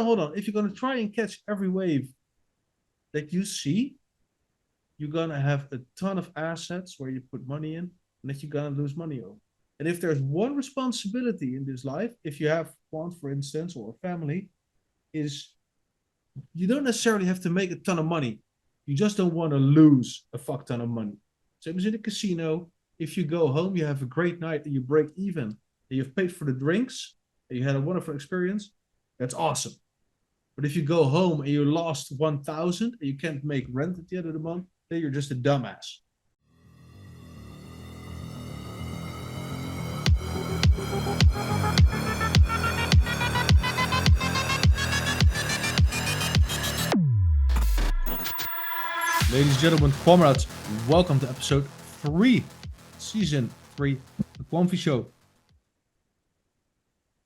hold on. If you're gonna try and catch every wave that you see, you're gonna have a ton of assets where you put money in, and that you're gonna lose money on. And if there's one responsibility in this life, if you have Quant, for instance, or a family, is you don't necessarily have to make a ton of money. You just don't want to lose a fuck ton of money. Same as in a casino. If you go home, you have a great night and you break even, and you've paid for the drinks, and you had a wonderful experience, that's awesome. But if you go home and you lost 1,000 and you can't make rent at the end of the month, then you're just a dumbass. Ladies and gentlemen, comrades, welcome to episode 3, season 3 of the Quamfy Show.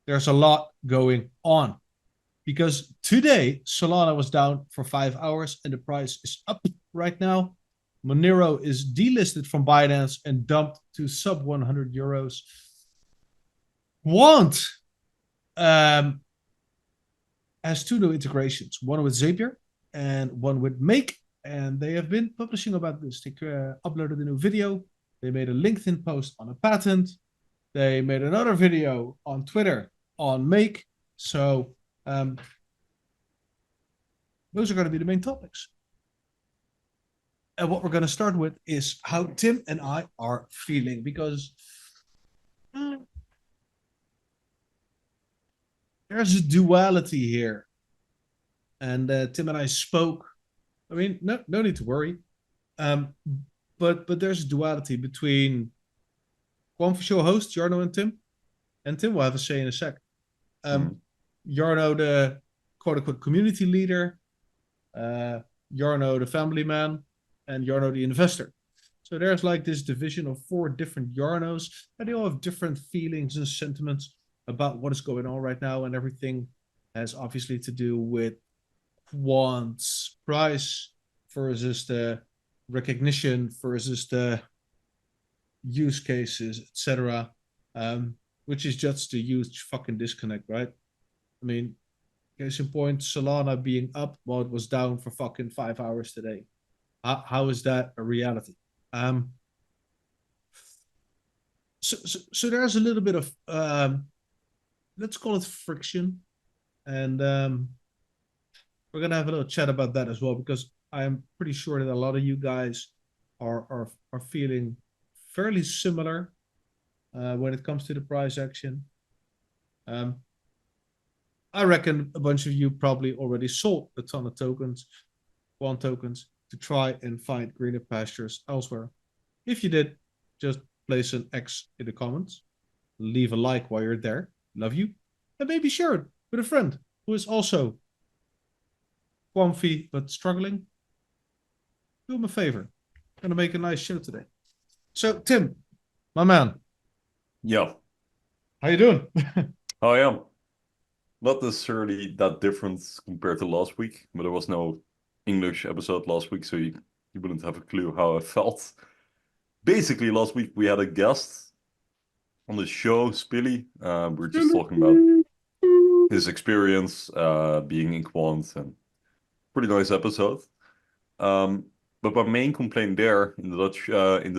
There's a lot going on because today Solana was down for 5 hours and the price is up right now. Monero is delisted from Binance and dumped to sub 100 euros. Quant has 2 new integrations, one with Zapier and one with Make. And they have been publishing about this. They uploaded a new video. They made a LinkedIn post on a patent. They made another video on Twitter on Make. So those are going to be the main topics. And what we're going to start with is how Tim and I are feeling. Because there's a duality here. And Tim and I spoke. I mean, no need to worry. But there's a duality between Quamfy Show host Jarno and Tim. And Tim will have a say in a sec. Jarno, the quote-unquote community leader. Jarno, the family man. And Jarno, the investor. So there's like this division of 4 different Jarnos. And they all have different feelings and sentiments about what is going on right now. And everything has obviously to do with Quant's price versus the recognition versus the use cases, etc. Which is just a huge fucking disconnect, right? I mean, case in point, Solana being up while it was down for fucking 5 hours today. How is that a reality? So there's a little bit of let's call it friction, and we're going to have a little chat about that as well, because I'm pretty sure that a lot of you guys are feeling fairly similar when it comes to the price action. I reckon a bunch of you probably already sold a ton of tokens, Quant tokens, to try and find greener pastures elsewhere. If you did, just place an X in the comments. Leave a like while you're there. Love you. And maybe share it with a friend who is also Quamfy, but struggling. Do him a favor. I'm going to make a nice show today. So, Tim, my man. Yeah. How you doing? How I am. Not necessarily that different compared to last week, but there was no English episode last week, so you wouldn't have a clue how I felt. Basically, last week we had a guest on the show, Spilly. We're just talking about his experience being in Quant, and pretty nice episode. But my main complaint there in the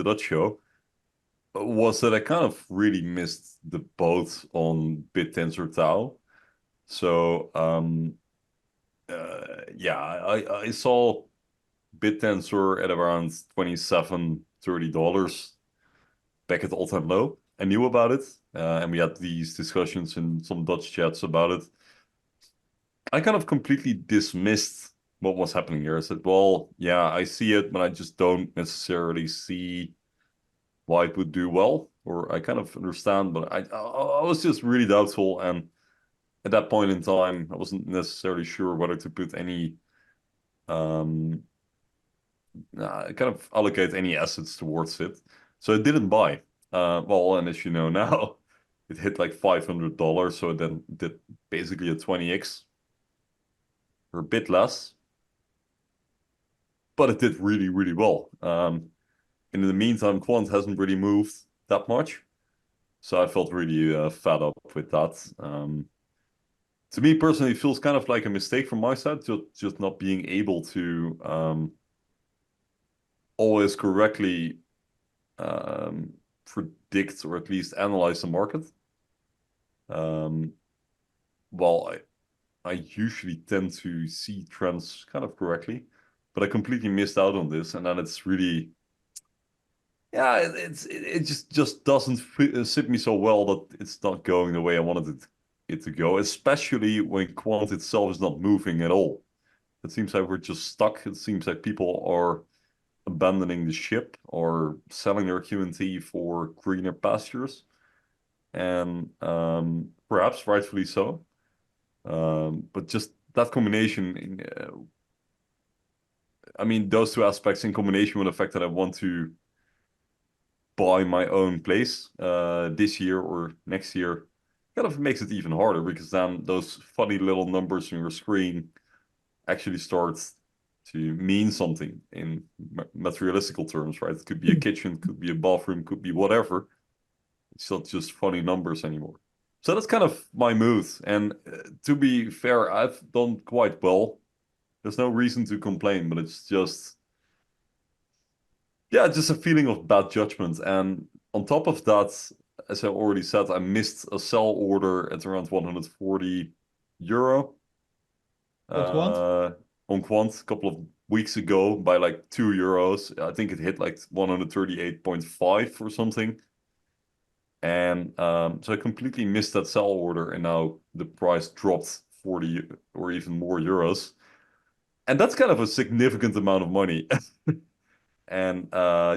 Dutch show was that I kind of really missed the boat on BitTensor Tau. So I saw BitTensor at around $27-30 back at all-time low. I knew about it, and we had these discussions in some Dutch chats about it. I kind of completely dismissed what was happening here. I said, well, yeah, I see it, but I just don't necessarily see why it would do well. Or I kind of understand, but I was just really doubtful. And at that point in time, I wasn't necessarily sure whether to put any, kind of allocate any assets towards it. So I didn't buy. And as you know now, it hit like $500. So it then did basically a 20x. Or a bit less. But it did really, really well. And in the meantime, Quant hasn't really moved that much. So I felt really fed up with that. to me personally, it feels kind of like a mistake from my side, just not being able to always correctly predict or at least analyze the market. Well, I usually tend to see trends kind of correctly, but I completely missed out on this, and then it's really, yeah, it just doesn't sit me so well that it's not going the way I wanted it to go, especially when Quant itself is not moving at all. It seems like we're just stuck. It seems like people are abandoning the ship or selling their QNT for greener pastures, and perhaps rightfully so. But just that combination, I mean, those two aspects in combination with the fact that I want to buy my own place this year or next year kind of makes it even harder, because then those funny little numbers on your screen actually start to mean something in materialistical terms, right? It could be a kitchen, could be a bathroom, could be whatever. It's not just funny numbers anymore. So that's kind of my mood. And to be fair, I've done quite well. There's no reason to complain, but it's just, yeah, just a feeling of bad judgment. And on top of that, as I already said, I missed a sell order at around 140 euro What want? on Quant a couple of weeks ago by like 2 euros. I think it hit like 138.5 or something. And so I completely missed that sell order, and now the price dropped 40 or even more euros. And that's kind of a significant amount of money. And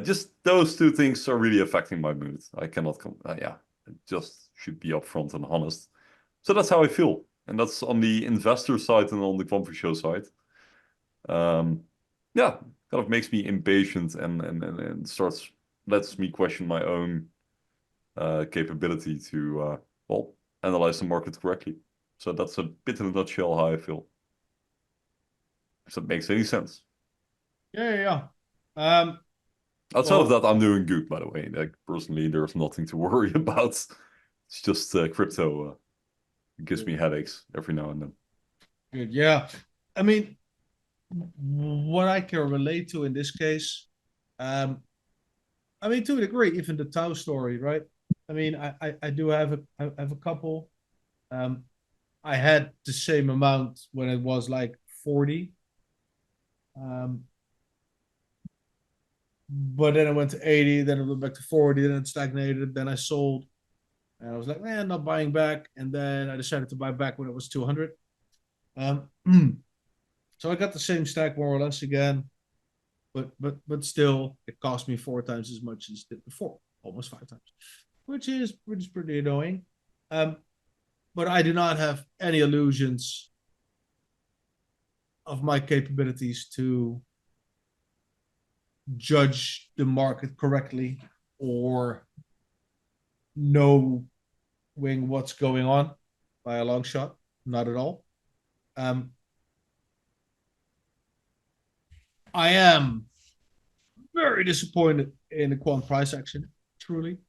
just those two things are really affecting my mood. I cannot yeah, I just should be upfront and honest. So that's how I feel. And that's on the investor side and on the Quamfy Show side. Yeah, kind of makes me impatient and lets me question my own capability to, well, analyze the market correctly. So that's a bit in a nutshell how I feel. If that makes any sense. Yeah. Outside of Well, that, I'm doing good, by the way. Like, personally, there's nothing to worry about. It's just crypto gives me headaches every now and then. good. Yeah. I mean, what I can relate to in this case, um, I mean, to a degree, even the Tau story, right? I mean, I do have I have a couple. Um, I had the same amount when it was like 40. Um, but then I went to 80, then it went back to 40, then it stagnated, then I sold. And I was like, man, not buying back. And then I decided to buy back when it was 200. Um, so I got the same stack more or less again, but still, it cost me 4 times as much as it did before, almost 5 times, which is pretty annoying. Um, but I do not have any illusions of my capabilities to judge the market correctly or knowing what's going on by a long shot. Not at all. Um, I am very disappointed in the quant price action. Truly,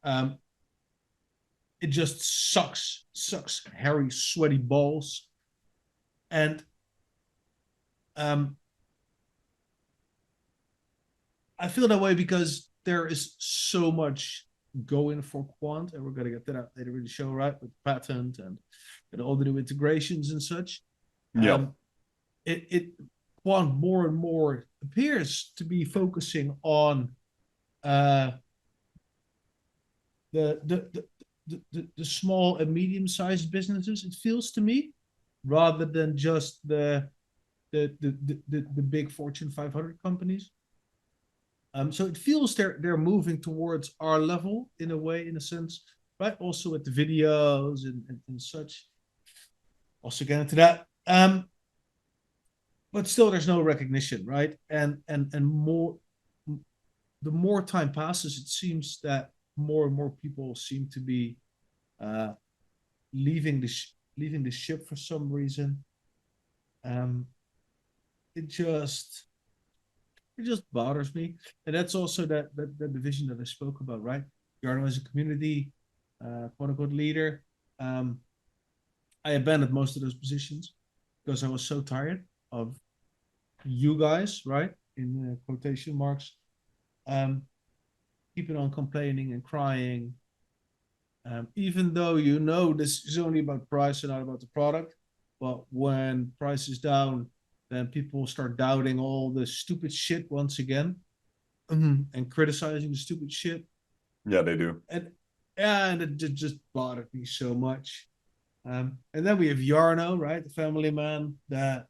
um, it just sucks hairy, sweaty balls, and um, I feel that way because there is so much going for quant, and we're gonna get to that later in the show, right? With patent and all the new integrations and such. Yeah. It quant more and more appears to be focusing on uh, the small and medium sized businesses. It feels to me, rather than just the big Fortune 500 companies. So it feels they're moving towards our level in a way, in a sense, right? Also with the videos and such. Also get into that. But still, there's no recognition, right? And more, the more time passes, it seems that more and more people seem to be uh, leaving leaving the ship for some reason. Um, it just it just bothers me, and that's also that division that I spoke about, right? Yarno as a community, quote unquote leader. Um, I abandoned most of those positions because I was so tired of you guys, right? In quotation marks, um, keeping on complaining and crying. Even though you know this is only about price and not about the product, but when price is down, then people start doubting all the stupid shit once again, and criticizing the stupid shit. Yeah, they do. And yeah, and it just bothered me so much. And then we have Yarno, right, the family man that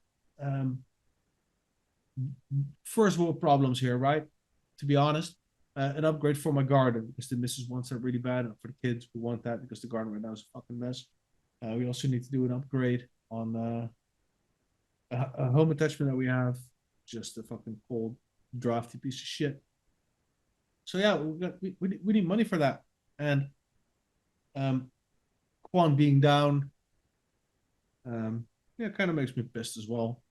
first world problems here, right? To be honest, an upgrade for my garden because the missus wants that really bad, and for the kids we want that because the garden right now is a fucking mess. We also need to do an upgrade on a home attachment that we have, just a fucking cold, drafty piece of shit. So yeah, we need money for that, and Quan being down, yeah, kind of makes me pissed as well.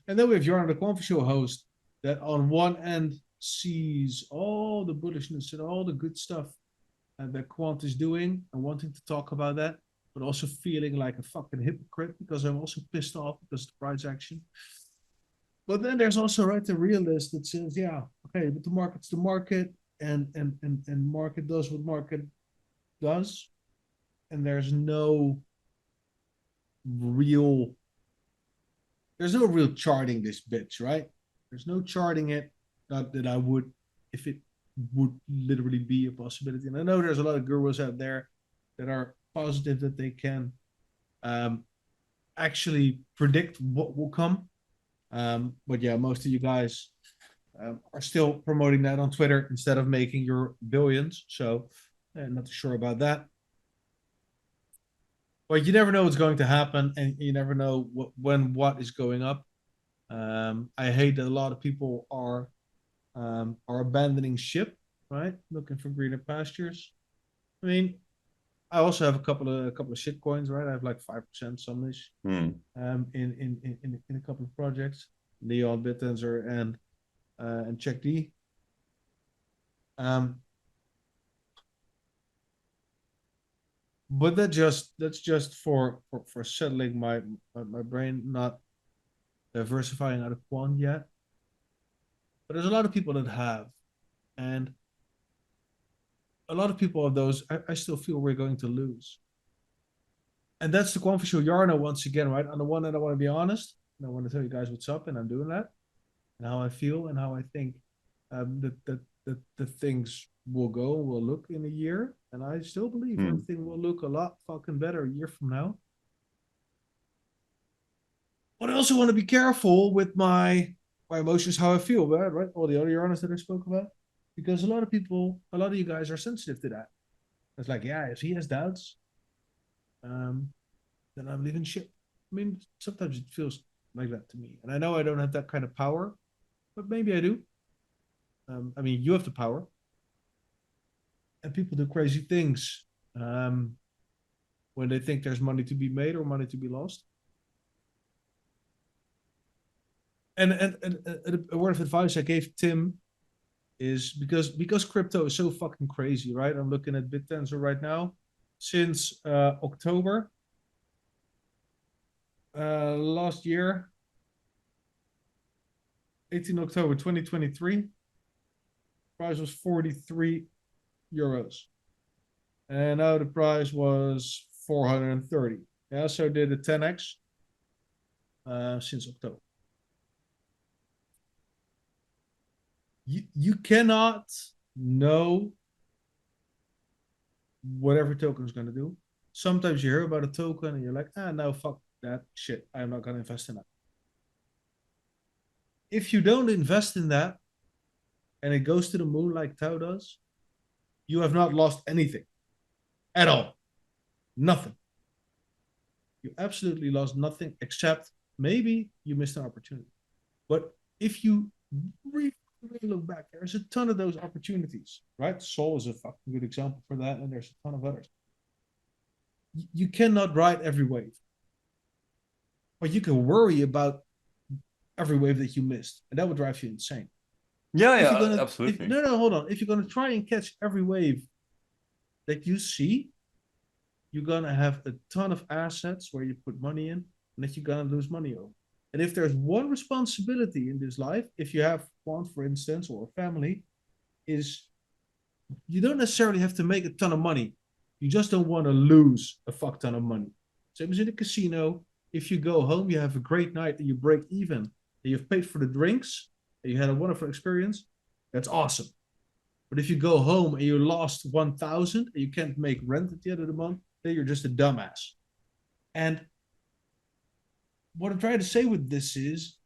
And then we have Jordan, the Quamfy Show host, that on one end sees all the bullishness and all the good stuff that Quant is doing and wanting to talk about that, but also feeling like a fucking hypocrite because I'm also pissed off because of the price action. But then there's also, right, the realist that says, yeah, okay, but the market's the market, and market does what market does, and there's no real charting this bitch, right? There's no charting it. Not that I would, if it would literally be a possibility. And I know there's a lot of gurus out there that are positive that they can actually predict what will come. But yeah, most of you guys are still promoting that on Twitter instead of making your billions. So not too sure about that. But you never know what's going to happen, and you never know when what is going up. I hate that a lot of people are abandoning ship, right? Looking for greener pastures. I mean, I also have a couple of shit coins, right? I have like 5% somish in a couple of projects, Neon, Bittensor, and Check D. But that's just for settling my brain, not diversifying out of quant yet. But there's a lot of people that have, and a lot of people of those I still feel we're going to lose. And that's the Quamfy Show Yarno once again, right? On the one hand, I want to be honest, and I want to tell you guys what's up, and I'm doing that, and how I feel, and how I think that things will go, will look in a year, and I still believe everything will look a lot fucking better a year from now. But I also want to be careful with my emotions, how I feel, right? All the other Yarnos that I spoke about, because a lot of you guys are sensitive to that. It's like, yeah, if he has doubts, then I'm leaving shit. I mean, sometimes it feels like that to me, and I know I don't have that kind of power, but maybe I do. I mean, you have the power, and people do crazy things when they think there's money to be made or money to be lost. And a word of advice I gave Tim is because crypto is so fucking crazy, right? I'm looking at BitTensor right now. Since October last year, 18 October 2023, price was 43 euros. And now the price was 430. Yeah, so did a 10x since October. You cannot know what every token is going to do. Sometimes you hear about a token and you're like, no, fuck that shit. I'm not going to invest in that. If you don't invest in that and it goes to the moon like Tau does, you have not lost anything at all. Nothing. You absolutely lost nothing except maybe you missed an opportunity. But if you really look back, there's a ton of those opportunities, right? Sol is a fucking good example for that, and there's a ton of others. You cannot ride every wave, but you can worry about every wave that you missed, and that would drive you insane. Yeah, absolutely. No, hold on. If you're gonna try and catch every wave that you see, you're gonna have a ton of assets where you put money in, and that you're gonna lose money on. And if there's one responsibility in this life, if you have one, for instance, or a family, is you don't necessarily have to make a ton of money. You just don't want to lose a fuck ton of money. Same as in a casino. If you go home, you have a great night and you break even, and you've paid for the drinks, and you had a wonderful experience, that's awesome. But if you go home and you lost 1,000 and you can't make rent at the end of the month, then you're just a dumbass. And what I'm trying to say with this is,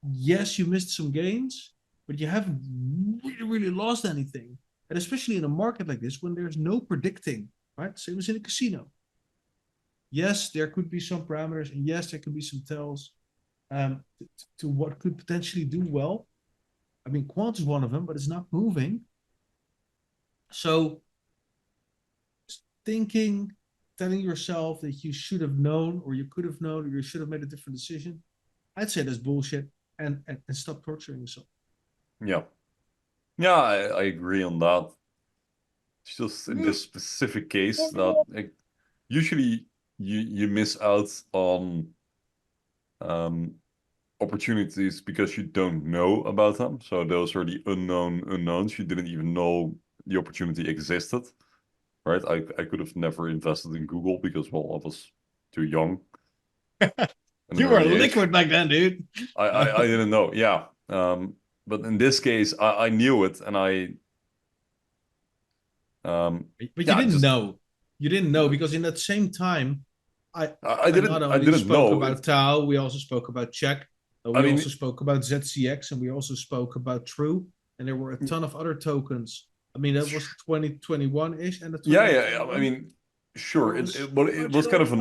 yes, you missed some gains, but you haven't really lost anything. And especially in a market like this, when there's no predicting, right? Same as in a casino. Yes, there could be some parameters, and yes, there could be some tells to what could potentially do well. I mean, Quant is one of them, but it's not moving. So thinking, telling yourself that you should have known, or you could have known, or you should have made a different decision, I'd say that's bullshit, and stop torturing yourself. Yeah. Yeah, I agree on that. It's just in this specific case that usually you miss out on opportunities because you don't know about them. So those are the unknown unknowns. You didn't even know the opportunity existed, right? I could have never invested in Google because, well, I was too young. You were liquid back then, dude. I didn't know. Yeah. But in this case, I knew it, and but you didn't know. You didn't know because in that same time, I not I only didn't spoke know. about Tau, we also spoke about Check. I We mean, also spoke about ZCX, and we also spoke about True. And there were a ton of other tokens. I mean, that was 2021-ish, and the yeah. I mean, sure. But it was kind of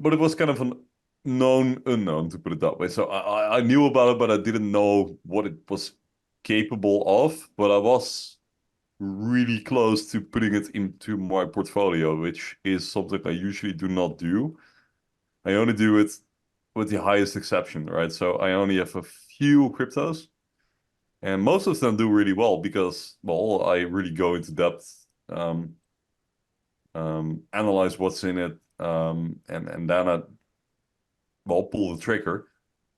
but it was kind of an known unknown, to put it that way. So I knew about it, but I didn't know what it was capable of. But I was really close to putting it into my portfolio, which is something I usually do not do. I only do it with the highest exception, right? So I only have a few cryptos, and most of them do really well because, well, I really go into depth, analyze what's in it, and then I, well, pull the trigger.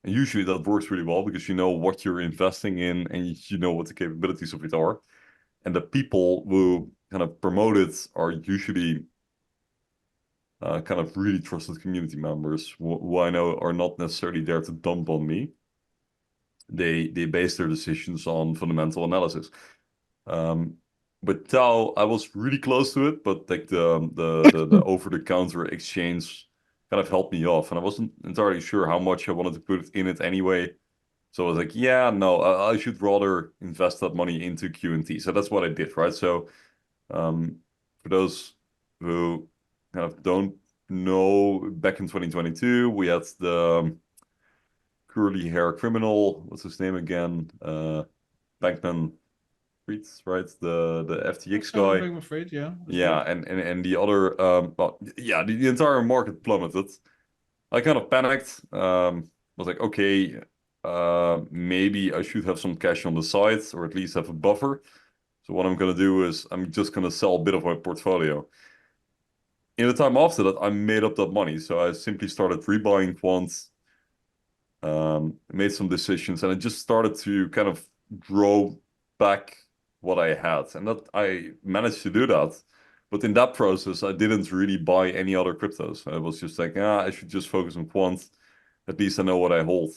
And usually that works really well because you know what you're investing in and you know what the capabilities of it are. And the people who kind of promote it are usually kind of really trusted community members who I know are not necessarily there to dump on me. They base their decisions on fundamental analysis. But Tau, I was really close to it, but like the over-the-counter exchange kind of helped me off, and I wasn't entirely sure how much I wanted to put in it anyway. So I was like, yeah, no, I should rather invest that money into QNT. So that's what I did, right? So for those who kind of don't know, back in 2022, we had the curly hair criminal. What's his name again? Bankman Fried, right? The FTX guy. I'm afraid, yeah. Yeah, and the other, well, yeah, the entire market plummeted. I kind of panicked. Was like, okay, maybe I should have some cash on the side, or at least have a buffer. So what I'm gonna do is I'm just gonna sell a bit of my portfolio. In the time after that, I made up that money. So I simply started rebuying quants, made some decisions, and I just started to kind of grow back what I had. And that I managed to do that. But in that process, I didn't really buy any other cryptos. I was just like, I should just focus on quant. At least I know what I hold.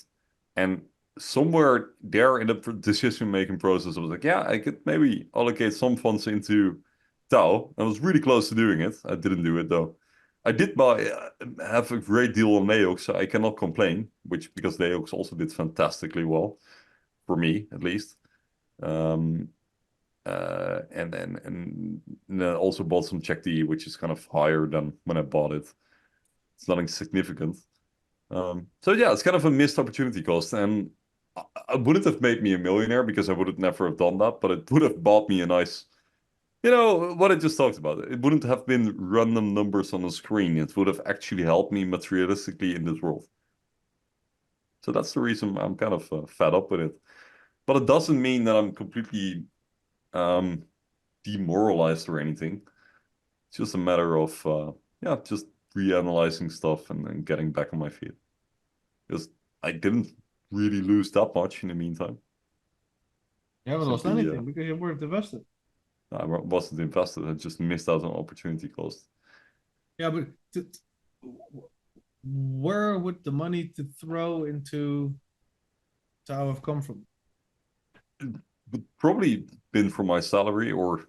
And somewhere there in the decision-making process, I was like, yeah, I could maybe allocate some funds into Tau. I was really close to doing it. I didn't do it though. I did have a great deal on Neox, so I cannot complain, which because Neox also did fantastically well, for me at least. And then also bought some Check D, which is kind of higher than when I bought it. It's nothing significant. So yeah, it's kind of a missed opportunity cost, and I wouldn't have made me a millionaire because I would have never have done that, but it would have bought me a nice, what I just talked about. It wouldn't have been random numbers on the screen. It would have actually helped me materialistically in this world. So that's the reason I'm kind of fed up with it. But it doesn't mean that I'm completely demoralized or anything. It's just a matter of just reanalyzing stuff and then getting back on my feet. Because I didn't really lose that much in the meantime. You haven't lost Simply, anything because you weren't invested. I wasn't invested. I just missed out on opportunity cost. Yeah, but where would the money to throw into Tower have come from? Would probably been for my salary or,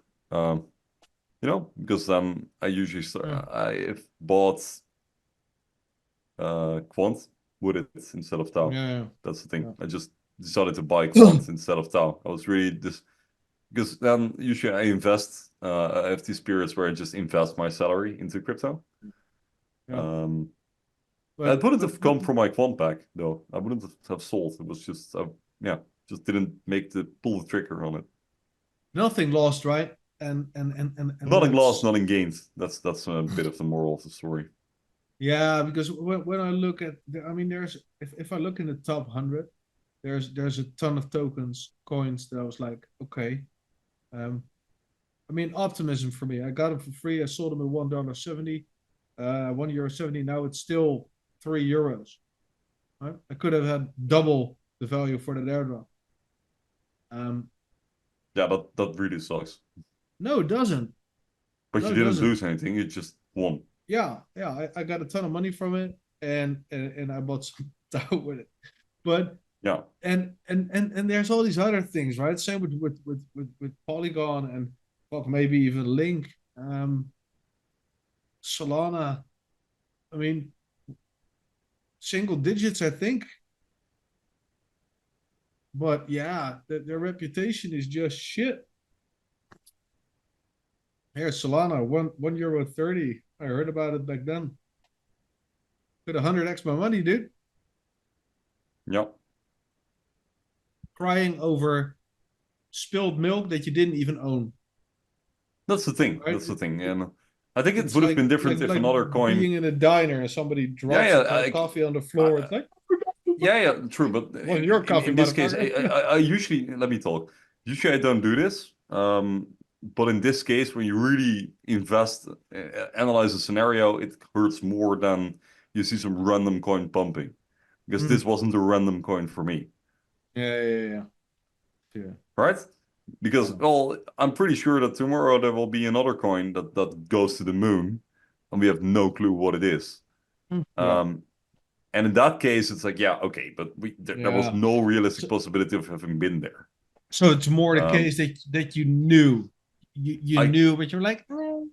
because I usually I've bought Quant with it instead of Tau. Yeah. That's the thing. Yeah. I just decided to buy Quant instead of Tau. I was really because then usually I invest. I have these periods where I just invest my salary into crypto. Yeah. It wouldn't have come from my Quant back though. I wouldn't have sold. It was just just didn't pull the trigger on it. Nothing lost, right? And Nothing lost, nothing gained. That's a bit of the moral of the story. Yeah, because when I look at, there's if I look in the top 100, there's a ton of coins that I was like, okay. Optimism for me. I got them for free. I sold them at $1.70, €1.70. Now it's still €3. Right? I could have had double the value for that airdrop. Yeah, that really sucks. No, it doesn't. But No, you it didn't doesn't. lose anything. You just won. Yeah. I got a ton of money from it, and I bought some Tau with it. But yeah, and there's all these other things, right? Same with Polygon and fuck, maybe even Link, Solana. Single digits, I think. But yeah, their reputation is just shit. Here, Solana, €1.30. I heard about it back then. Could 100x my money, dude. Yep. Crying over spilled milk that you didn't even own. That's the thing. Right? That's the thing. And I think it It's would have been different if another coin. Being in a diner and somebody drops a cup of coffee on the floor. It's like, yeah, true. But your coffee, in this case, I usually, let me talk. Usually I don't do this. But in this case, when you really invest, analyze a scenario, it hurts more than you see some random coin pumping. Because this wasn't a random coin for me. Yeah. Right? Because, well, I'm pretty sure that tomorrow there will be another coin that goes to the moon, and we have no clue what it is. And in that case, it's like, yeah, okay, but there was no realistic possibility of having been there. So it's more the case that you knew, you knew, but you're like, oh.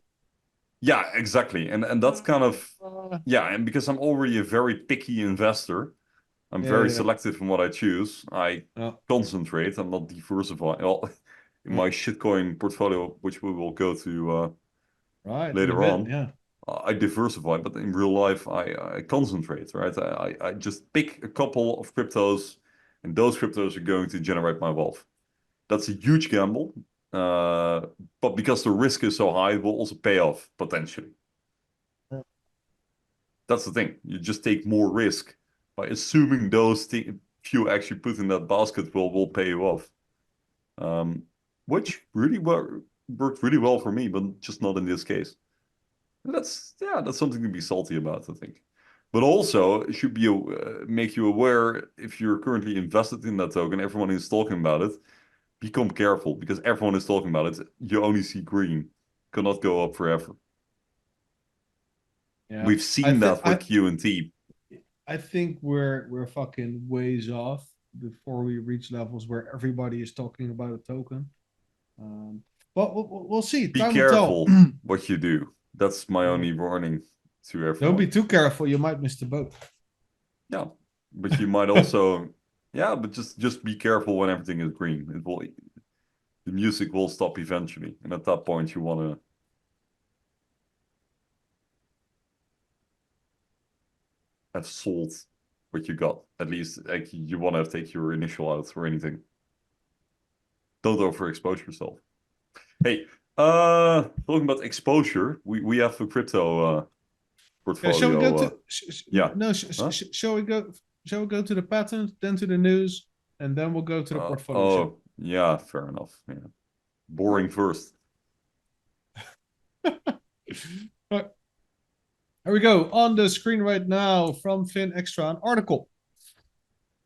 Yeah, exactly, and that's kind of and because I'm already a very picky investor, I'm very selective in what I choose. I concentrate. I'm not diversifying. Well, in my shitcoin portfolio, which we will go to later on, I diversify. But in real life, I concentrate. Right? I just pick a couple of cryptos, and those cryptos are going to generate my wealth. That's a huge gamble, but because the risk is so high, it will also pay off potentially. That's the thing. You just take more risk by assuming those few actually put in that basket will pay you off. Which really worked really well for me, but just not in this case. And that's something to be salty about, I think. But also, it should be make you aware if you're currently invested in that token, everyone is talking about it. Become careful because everyone is talking about it. You only see green. Cannot go up forever. Yeah. We've seen that for QNT. I think we're fucking ways off before we reach levels where everybody is talking about a token. But we'll see. Be Time careful will tell. what you do. That's my only warning to everyone. Don't be too careful. You might miss the boat. Yeah, but you might also, but just be careful when everything is green. The music will stop eventually, and at that point you want to have sold what you got. At least like, you want to take your initial out or anything. Don't overexpose yourself. Hey, talking about exposure, we have a crypto portfolio. Shall we go to? Shall we go? Shall we go to the patent, then to the news, and then we'll go to the portfolio? Yeah, fair enough. Yeah, boring first. Right. Here we go. On the screen right now from FinExtra, an article.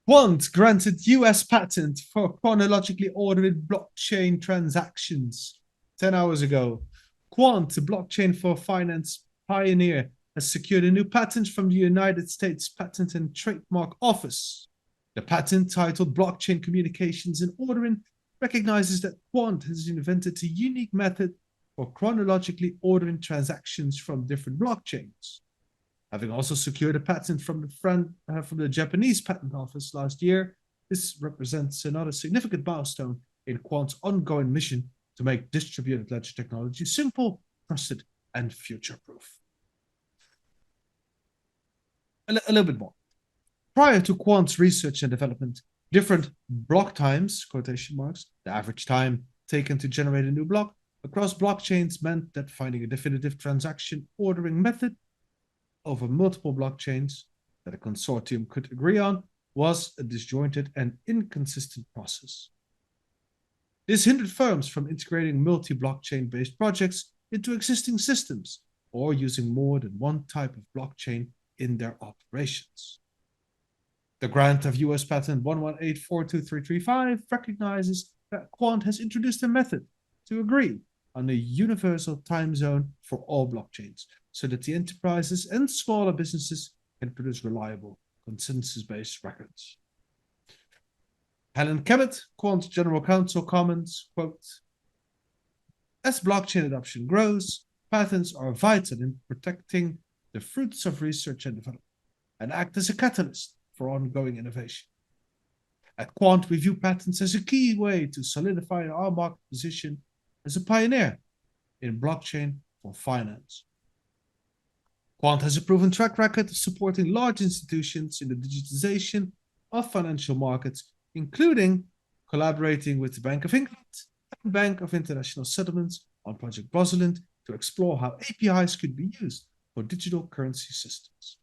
Quant granted US patent for chronologically ordered blockchain transactions 10 hours ago. Quant, a blockchain for finance pioneer, has secured a new patent from the United States Patent and Trademark Office. The patent, titled Blockchain Communications and Ordering, recognizes that Quant has invented a unique method for chronologically ordering transactions from different blockchains. Having also secured a patent from the Japanese patent office last year, this represents another significant milestone in Quant's ongoing mission to make distributed ledger technology simple, trusted, and future-proof. A little bit more. Prior to Quant's research and development, different block times, quotation marks, the average time taken to generate a new block, across blockchains meant that finding a definitive transaction ordering method over multiple blockchains that a consortium could agree on was a disjointed and inconsistent process. This hindered firms from integrating multi-blockchain based projects into existing systems or using more than one type of blockchain in their operations. The grant of US Patent 118.42335 recognizes that Quant has introduced a method to agree on a universal time zone for all blockchains, so that the enterprises and smaller businesses can produce reliable, consensus-based records. Helen Kemet, Quant General Counsel, comments, quote, as blockchain adoption grows, patents are vital in protecting the fruits of research and development and act as a catalyst for ongoing innovation. At Quant, we view patents as a key way to solidify our market position as a pioneer in blockchain for finance. Quant has a proven track record of supporting large institutions in the digitization of financial markets, including collaborating with the Bank of England and Bank of International Settlements on Project Rosalind to explore how APIs could be used for digital currency systems.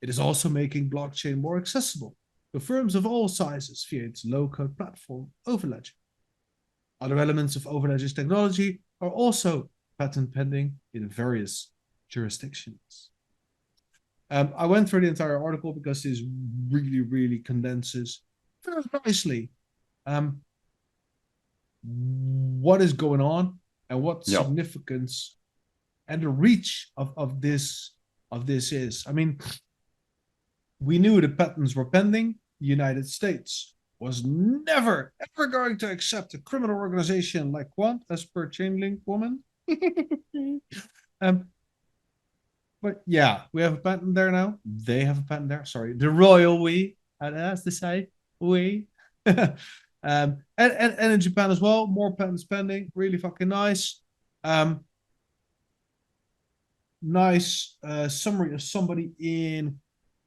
It is also making blockchain more accessible to firms of all sizes via its low-code platform, Overledeger. Other elements of Overledeger's technology are also patent pending in various jurisdictions. I went through the entire article because this really, really condenses very nicely what is going on and what significance and the reach of this is. I mean, we knew the patents were pending. The United States was never, ever going to accept a criminal organization like Quant, as per Chainlink woman. But yeah, we have a patent there now. They have a patent there. Sorry, the royal we, as they say, we. And in Japan as well, more patents pending. Really fucking nice. Nice summary of somebody in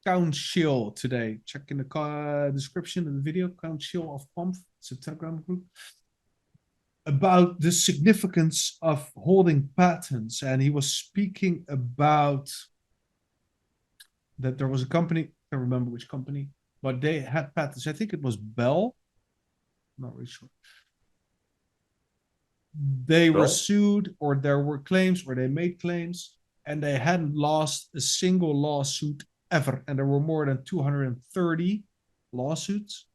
Counchill today. Check in the description of the video. Counchill of Quamf. It's a Telegram group. About the significance of holding patents, and he was speaking about that there was a company, I can't remember which company, but they had patents. I think it was Bell. I'm not really sure. They were sued, or there were claims, or they made claims, and they hadn't lost a single lawsuit ever. And there were more than 230 lawsuits,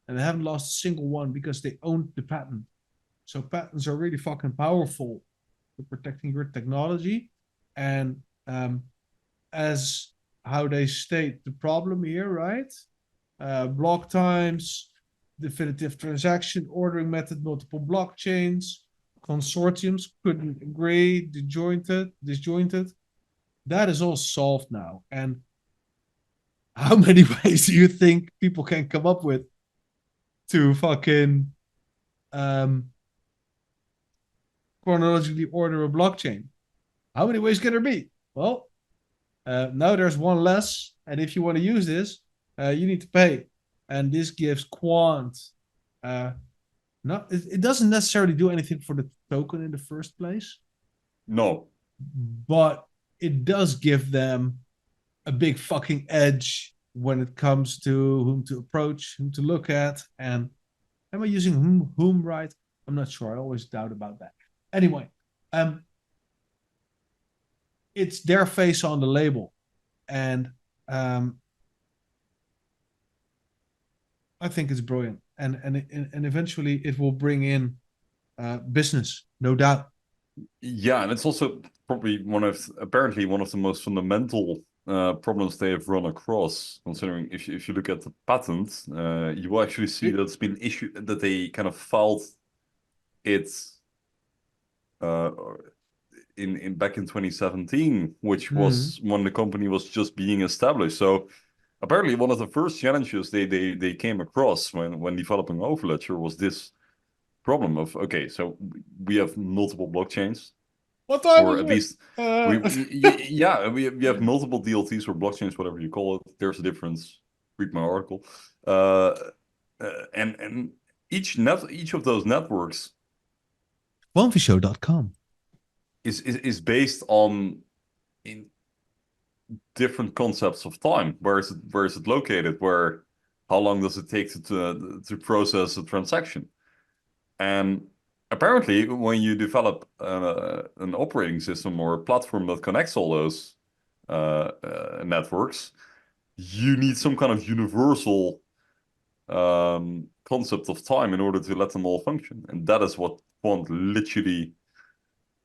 and they haven't lost a single one because they owned the patent. So patents are really fucking powerful for protecting your technology. And as how they state the problem here, right? Block times, definitive transaction, ordering method, multiple blockchains, consortiums couldn't agree, disjointed. That is all solved now. And how many ways do you think people can come up with to fucking chronologically order a blockchain? How many ways can there be? Well, now there's one less, and if you want to use this, you need to pay. And this gives Quant it doesn't necessarily do anything for the token in the first place. No. But it does give them a big fucking edge when it comes to whom to approach, whom to look at, and am I using whom right? I'm not sure. I always doubt about that. Anyway, it's their face on the label, and I think it's brilliant, and eventually it will bring in business, no doubt. Yeah, and it's also probably apparently one of the most fundamental problems they have run across. Considering if you look at the patent, you will actually see that it's been issued, that they kind of filed it uh, in back in 2017, which was when the company was just being established. So apparently one of the first challenges they came across when developing Overledeger was this problem of, okay, so we have multiple blockchains, What time or is at it? least we have multiple DLTs or blockchains, whatever you call it. There's a difference. Read my article. And each of those networks Quamfyshow.com. is based on in different concepts of time. Where is it located? How long does it take to process a transaction? And apparently, when you develop an operating system or a platform that connects all those networks, you need some kind of universal concept of time in order to let them all function. And that is what Quant literally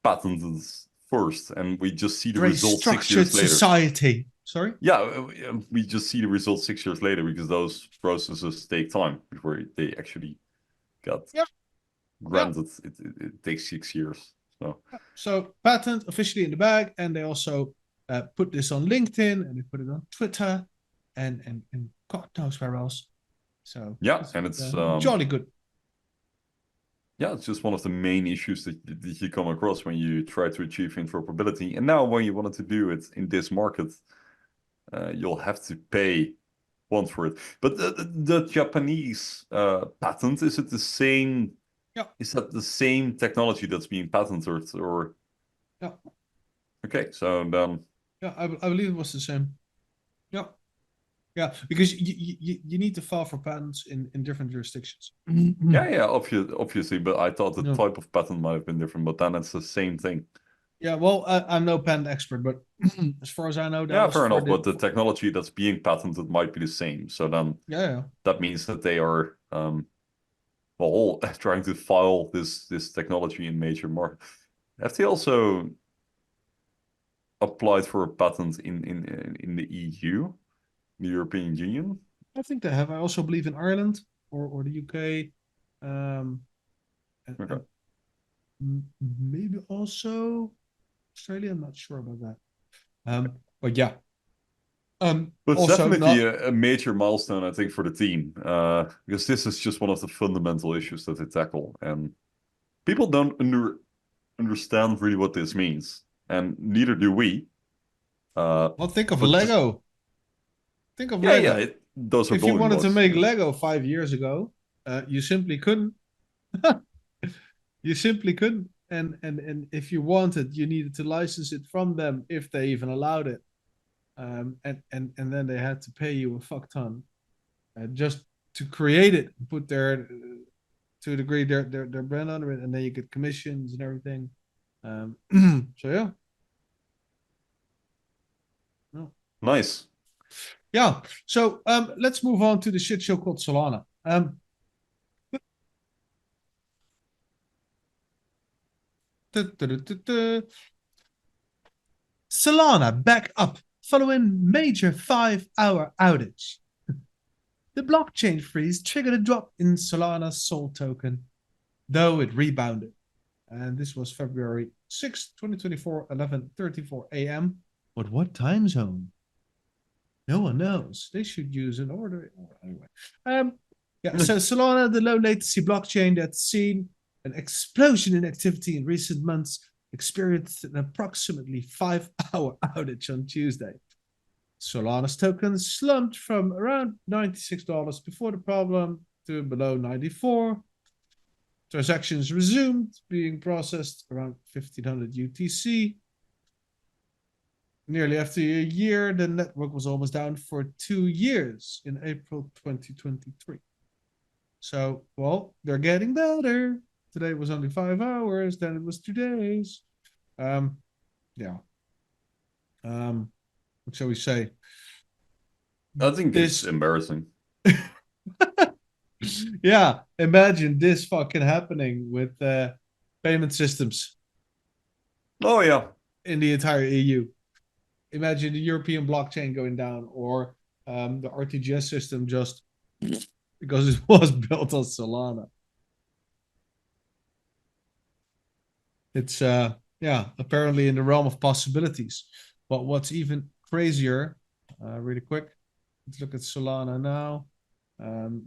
patented first. And we just see the Very results 6 structured years later. society. Sorry? Yeah, we just see the results 6 years later because those processes take time before they actually got granted. It takes 6 years. So patent officially in the bag, and they also put this on LinkedIn, and they put it on Twitter, and God knows where else. So yeah, and it's jolly good. Yeah, it's just one of the main issues that you come across when you try to achieve interoperability. And now, when you wanted to do it in this market, you'll have to pay once for it. But the Japanese patent, is it the same? Yeah. Is that the same technology that's being patented, or? Yeah. Okay, so then. Yeah, I believe it was the same. Yeah. Yeah, because you need to file for patents in different jurisdictions. Yeah, obviously, but I thought the type of patent might have been different, but then it's the same thing. Yeah, well, I'm no patent expert, but as far as I know, that was fair enough. But the technology that's being patented might be the same. So then, that means that they are trying to file this technology in major market. Have they also applied for a patent in the EU, the European Union? I think they have. I also believe in Ireland or the UK. Okay. Maybe also Australia. I'm not sure about that. But yeah. But it's also definitely not. a major milestone, I think, for the team, because this is just one of the fundamental issues that they tackle, and people don't understand really what this means, and neither do we. Well, think of But Lego. Think of yeah, Lego. those are If you building wanted to blocks. make Lego 5 years ago, you simply couldn't. You simply couldn't. And if you wanted, you needed to license it from them if they even allowed it. And then they had to pay you a fuck ton just to create it, put their to a degree their brand under it, and then you get commissions and everything. So yeah. No. Nice. Yeah. So let's move on to the shit show called Solana. Solana back up following major 5-hour outage. The blockchain freeze triggered a drop in Solana's Sol token, though it rebounded. And this was February 6, 2024, 11:34 a.m. But what time zone? No one knows. They should use an order. Anyway. So Solana, the low latency blockchain that's seen an explosion in activity in recent months, experienced an approximately 5-hour outage on Tuesday. Solana's tokens slumped from around $96 before the problem to below 94. Transactions resumed being processed around 1500 UTC. Nearly after a year, the network was almost down for 2 years in April 2023. So, well, they're getting better. Today was only 5 hours, then it was 2 days. Yeah. what shall we say? I think it's This, embarrassing. yeah, imagine this fucking happening with payment systems Oh yeah, in the entire EU. Imagine the European blockchain going down, or the RTGS system just because it was built on Solana. It's yeah, apparently in the realm of possibilities. But what's even crazier, really quick, let's look at Solana now.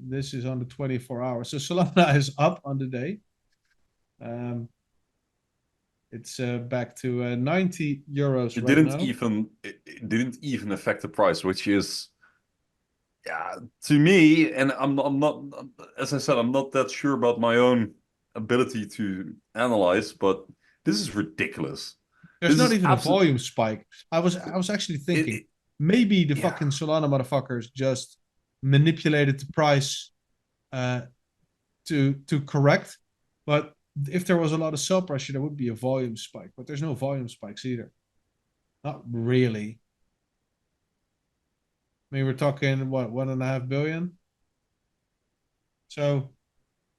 This is on the 24 hours. So Solana is up on the day. It's back to €90 it right didn't now. even it didn't even affect the price, which is yeah to me. And I'm not, as I said, I'm not that sure about my own ability to analyze, but this is ridiculous. There's This not is even a absolute. volume spike. I was actually It, thinking it, maybe the yeah. fucking Solana motherfuckers just manipulated the price uh, to correct. But if there was a lot of sell pressure, there would be a volume spike. But there's no volume spikes either. Not really. I mean, we're talking what, 1.5 billion. So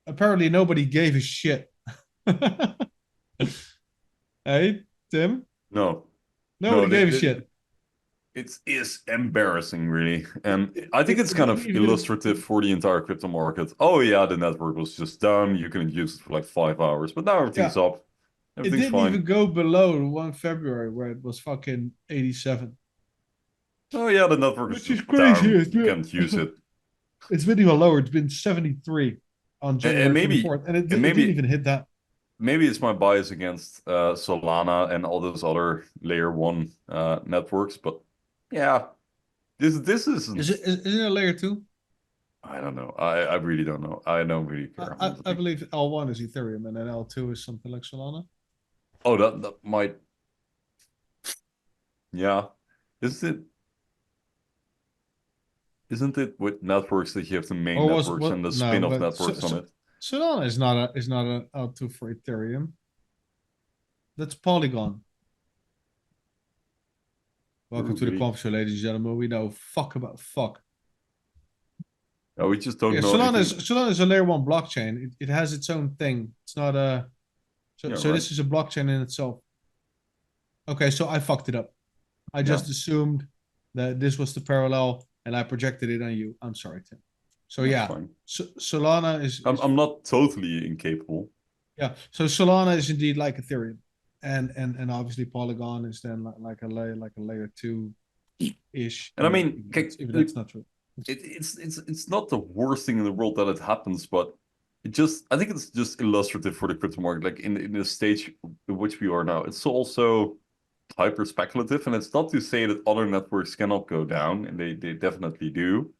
apparently nobody gave a shit. Hey, Tim, No, no, nobody gave a shit. it is embarrassing, really. And I think it's It kind didn't of even. illustrative for the entire crypto market. Oh, yeah, the network was just down. You couldn't use it for like 5 hours, but now everything's Yeah, up. it Everything's didn't fine. even go below 1 February where it was fucking 87. Oh, yeah, the network is Which is just crazy. down. You can't use it. It's been even lower. It's been 73 on And January maybe, 24th. And it, and it didn't maybe, even hit that. maybe it's my bias against Solana and all those other layer one networks, but yeah, this Is isn't. it isn't it a layer two? I don't know. I really don't know. I don't really care, I honestly. believe L1 is Ethereum and then L2 is something like Solana. Oh, that might. Yeah. Isn't it? Isn't it with networks that you have the main Or was networks and what? the No, spin-off but networks on it? Solana is not a L2 for Ethereum. That's Polygon. Welcome to the Really? Quamfy Show, ladies and gentlemen. We know fuck about fuck. No, we just don't Yeah, know anything. Solana is a layer one blockchain. It has its own thing. It's not a Yeah, so right. this is a blockchain in itself. Okay, so I fucked it up. I Yeah, just assumed that this was the parallel and I projected it on you. I'm sorry, Tim. So that's yeah, fine. Solana I'm not totally incapable. yeah. So Solana is indeed like Ethereum, and obviously Polygon is then like a layer two ish. And I mean, Even that's not true. it's not the worst thing in the world that it happens, but it just I think it's just illustrative for the crypto market. Like in the stage in which we are now, it's also hyper speculative, and it's not to say that other networks cannot go down, and they definitely do.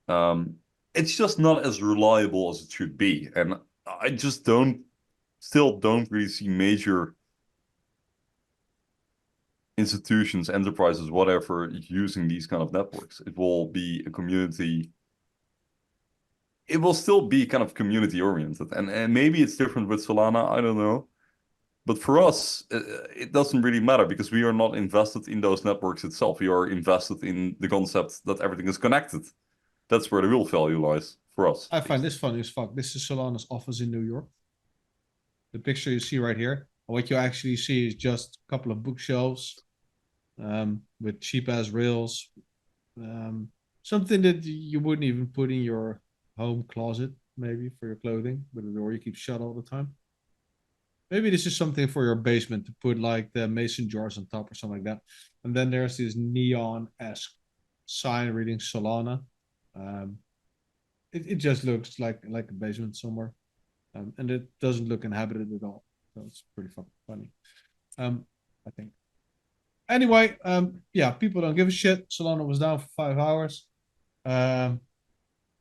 Um, it's just not as reliable as it should be, and I just still don't really see major institutions, enterprises, whatever, using these kind of networks. It will be a community. It will still be kind of community oriented, and maybe it's different with Solana. I don't know. But for us, it doesn't really matter because we are not invested in those networks itself. We are invested in the concept that everything is connected. That's where the real value lies for us, I at find least. this funny as fuck. This is Solana's office in New York. The picture you see right here. What you actually see is just a couple of bookshelves with cheap ass rails. Something that you wouldn't even put in your home closet, maybe for your clothing, with the door you keep shut all the time. Maybe this is something for your basement to put like the mason jars on top or something like that. And then there's this neon-esque sign reading Solana. Um, it just looks like a basement somewhere. And it doesn't look inhabited at all. So it's pretty fucking funny. I think. Anyway, yeah, people don't give a shit. Solana was down for 5 hours. Um,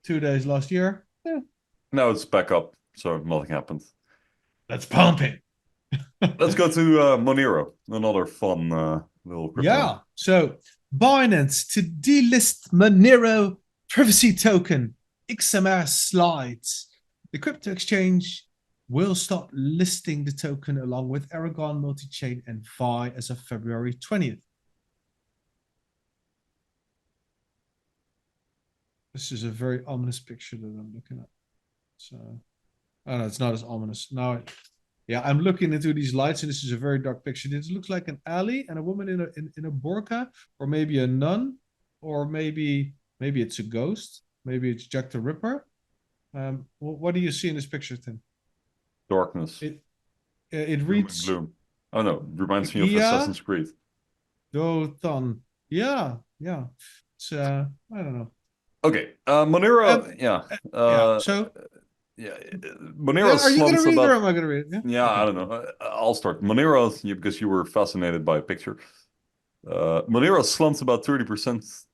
2 days last year. Yeah, Now it's back up, so nothing happened. let's pump it. Let's go to Monero, another fun little crypto. Yeah. So Binance to delist Monero privacy token. XMR slides. The crypto exchange will stop listing the token along with Aragon, Multichain, and Vi as of February 20th. This is a very ominous picture that I'm looking at. So, oh no, it's not as ominous. Now, yeah, I'm looking into these lights, and this is a very dark picture. This looks like an alley and a woman in a burqa, or maybe a nun, or maybe it's a ghost. Maybe it's Jack the Ripper. What do you see in this picture, Tim? Darkness. It Doom and reads gloom. Oh no, reminds me of Gia Assassin's Creed. Dothon. Yeah. It's I don't know. Okay, Monero, yeah. Yeah. So, Yeah, Monero are you gonna slumps read or about. am I gonna read? Yeah. Yeah, Okay. I don't know. I'll start. Monero, because you were fascinated by a picture. Monero slumped about 30%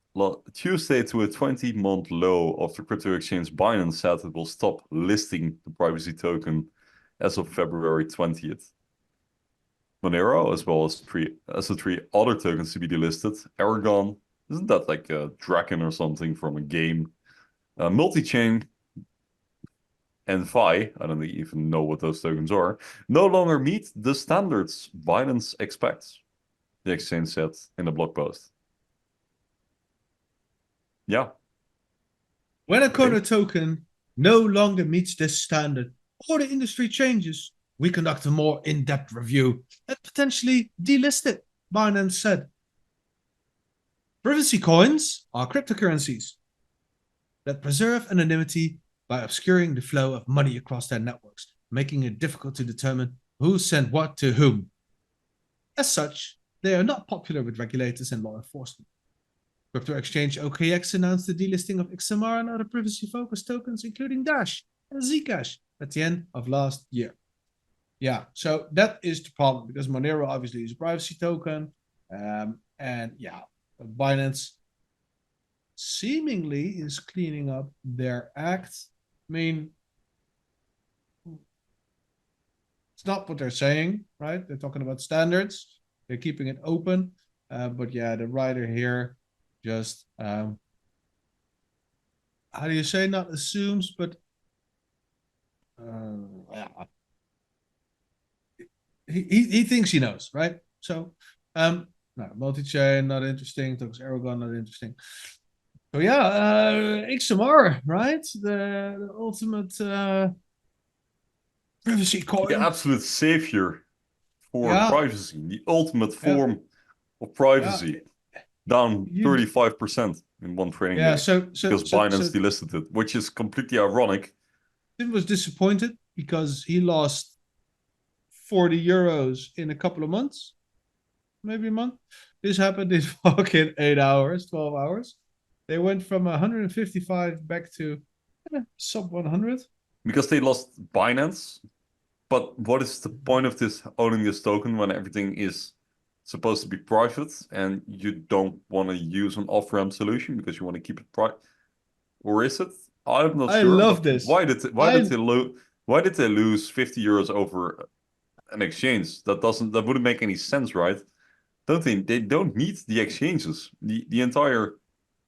Tuesday to a 20-month low after crypto exchange Binance said it will stop listing the privacy token as of February 20th. Monero, as well as the three other tokens to be delisted. Aragon, isn't that like a dragon or something from a game? Multi-chain and Phi, I don't even know what those tokens are, no longer meet the standards Binance expects, the exchange said in a blog post. Yeah. When a Okay. Kono token no longer meets this standard or the industry changes, we conduct a more in-depth review and potentially delist it, Binance said. Privacy coins are cryptocurrencies that preserve anonymity by obscuring the flow of money across their networks, making it difficult to determine who sent what to whom. As such, they are not popular with regulators and law enforcement. Crypto exchange OKX announced the delisting of XMR and other privacy-focused tokens, including Dash and Zcash, at the end of last year. Yeah, so that is the problem, because Monero obviously is a privacy token. And yeah, Binance seemingly is cleaning up their act. I mean, it's not what they're saying, right? They're talking about standards. They're keeping it open. But yeah, the writer here just, how do you say, not assumes, but yeah. He thinks he knows, right? So, no, multi-chain, not interesting. Tokens Aragon, not interesting. So yeah, XMR, right? The ultimate privacy The coin. absolute savior for Yeah, privacy, the ultimate yeah, form of yeah. privacy, down You, 35% in one trading yeah. day So because Binance delisted it, which is completely ironic. Tim was disappointed because he lost 40 euros in a couple of months, maybe a month. This happened in fucking 8 hours, 12 hours. They went from 155 back to sub 100. Because they lost Binance. But what is the point of this owning this token when everything is supposed to be private and you don't want to use an off-ramp solution because you want to keep it private? Or is it? I'm not I sure. love But this. why did they lose 50 euros over an exchange? That wouldn't make any sense, right? They don't need the exchanges. The entire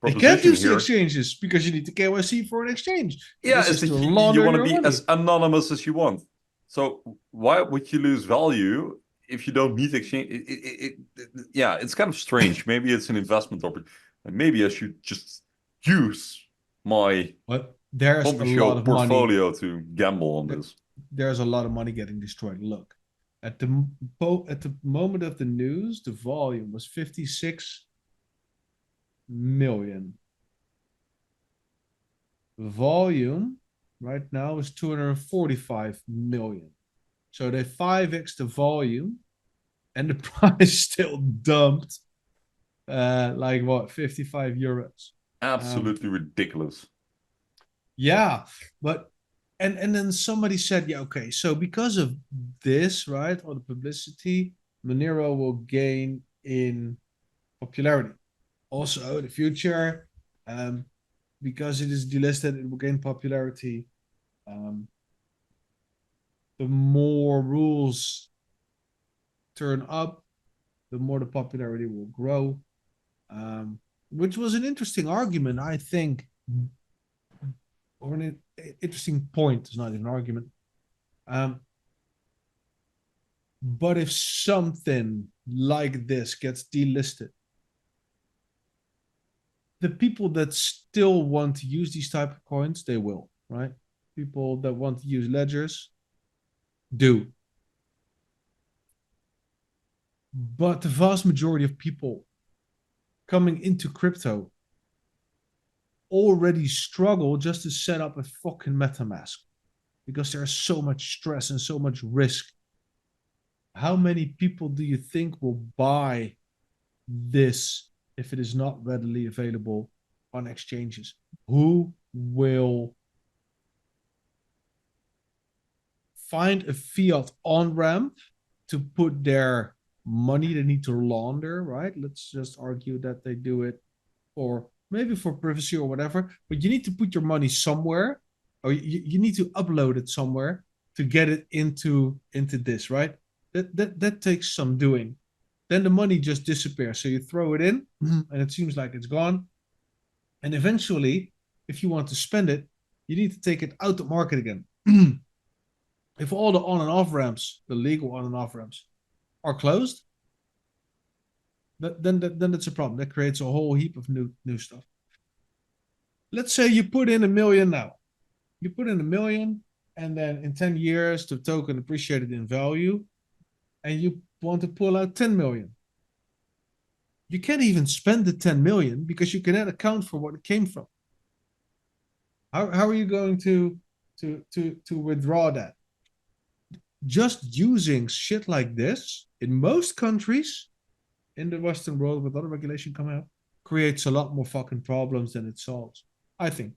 They can't proposition use the here, exchanges because you need the KYC for an exchange. yeah, This is is to that you launder want to your be money. as anonymous as you want. So why would you lose value if you don't need exchange? Yeah, it's kind of strange. Maybe it's an investment opportunity. Maybe I should just use my But there's a Quamfy Show lot of money. portfolio to gamble on this. There's a lot of money getting destroyed. Look, at the moment of the news, the volume was 56 million. The volume right now is 245 million. So they 5x the volume, and the price still dumped like what, 55 euros. Absolutely ridiculous. Yeah, but and then somebody said, yeah, okay, so because of this, right, all the publicity, Monero will gain in popularity. Also, in the future, because it is delisted, it will gain popularity. The more rules turn up, the more the popularity will grow. Which was an interesting argument, I think, or an interesting point. It's not an argument. But if something like this gets delisted, the people that still want to use these type of coins, they will, right? People that want to use ledgers do. But the vast majority of people coming into crypto already struggle just to set up a fucking MetaMask because there's so much stress and so much risk. How many people do you think will buy this if it is not readily available on exchanges? Who will find a fiat on ramp to put their money they need to launder, right? Let's just argue that they do it for maybe for privacy or whatever, but you need to put your money somewhere, or you need to upload it somewhere to get it into this, right? That takes some doing. Then the money just disappears. So you throw it in, and it seems like it's gone. And eventually, if you want to spend it, you need to take it out the market again. If all the on and off ramps, the legal on and off ramps, are closed, then that's a problem. That creates a whole heap of new stuff. Let's say you put in $1 million now. You put in $1 million, and then in 10 years, the token appreciated in value, and you want to pull out 10 million. You can't even spend the 10 million because you cannot account for what it came from. How are you going to withdraw that? Just using shit like this in most countries in the Western world with other regulation coming out creates a lot more fucking problems than it solves, I think.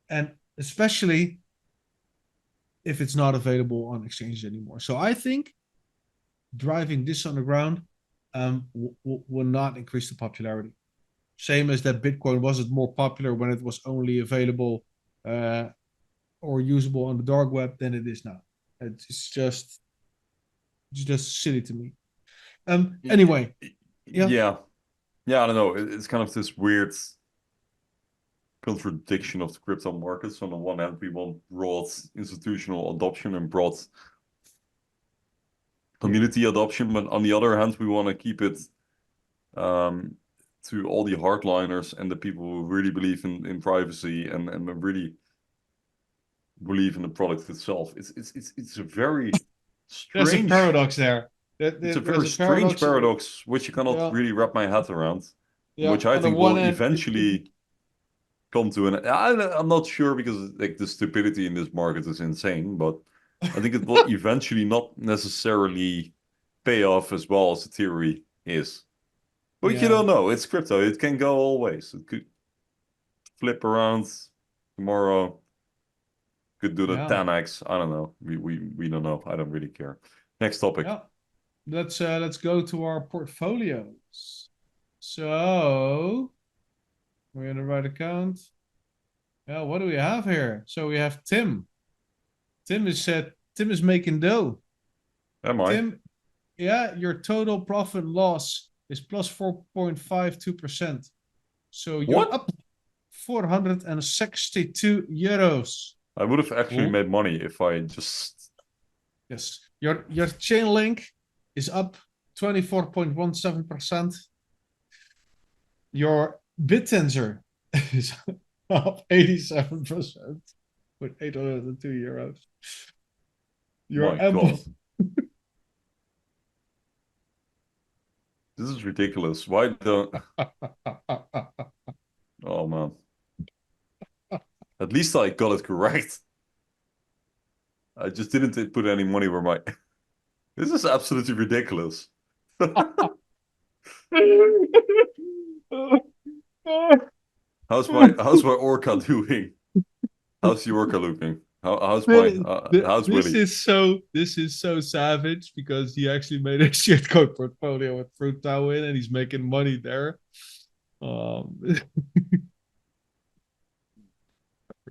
And especially if it's not available on exchanges anymore. So I think driving this on the ground will not increase the popularity. Same as that Bitcoin wasn't more popular when it was only available or usable on the dark web than it is now. It's just silly to me. Anyway, yeah, I don't know. It's kind of this weird contradiction of the crypto markets. On the one hand, we want broad institutional adoption and broad community adoption, but on the other hand, we want to keep it to all the hardliners and the people who really believe in privacy and really believe in the product itself. It's a very strange. There's a paradox there. It's a very strange paradox which you cannot really wrap my head around, which I think will eventually come to an. I'm not sure because like the stupidity in this market is insane, but I think it will eventually not necessarily pay off as well as the theory is. But you don't know. It's crypto. It can go all ways. It could flip around tomorrow. Could do the 10x. I don't know. We don't know. I don't really care. Next topic. Yeah. Let's go to our portfolios. So we're in the right account. Yeah, what do we have here? So we have Tim. Tim is making dough. Am I? Tim, yeah, your total profit loss is plus 4.52%. So you're up 462 euros. I would have actually made money if I just. Yes. Your chain link is up 24.17%. Your BitTensor is up 87% with 802 euros. Your God. This is ridiculous. Why don't... Oh, man. At least I got it correct. I just didn't put any money where my... This is absolutely ridiculous. How's my Orca doing? How's the Orca looking? How's Willie? This is so savage because he actually made a shitcoin portfolio with Fruit Tao in and he's making money there.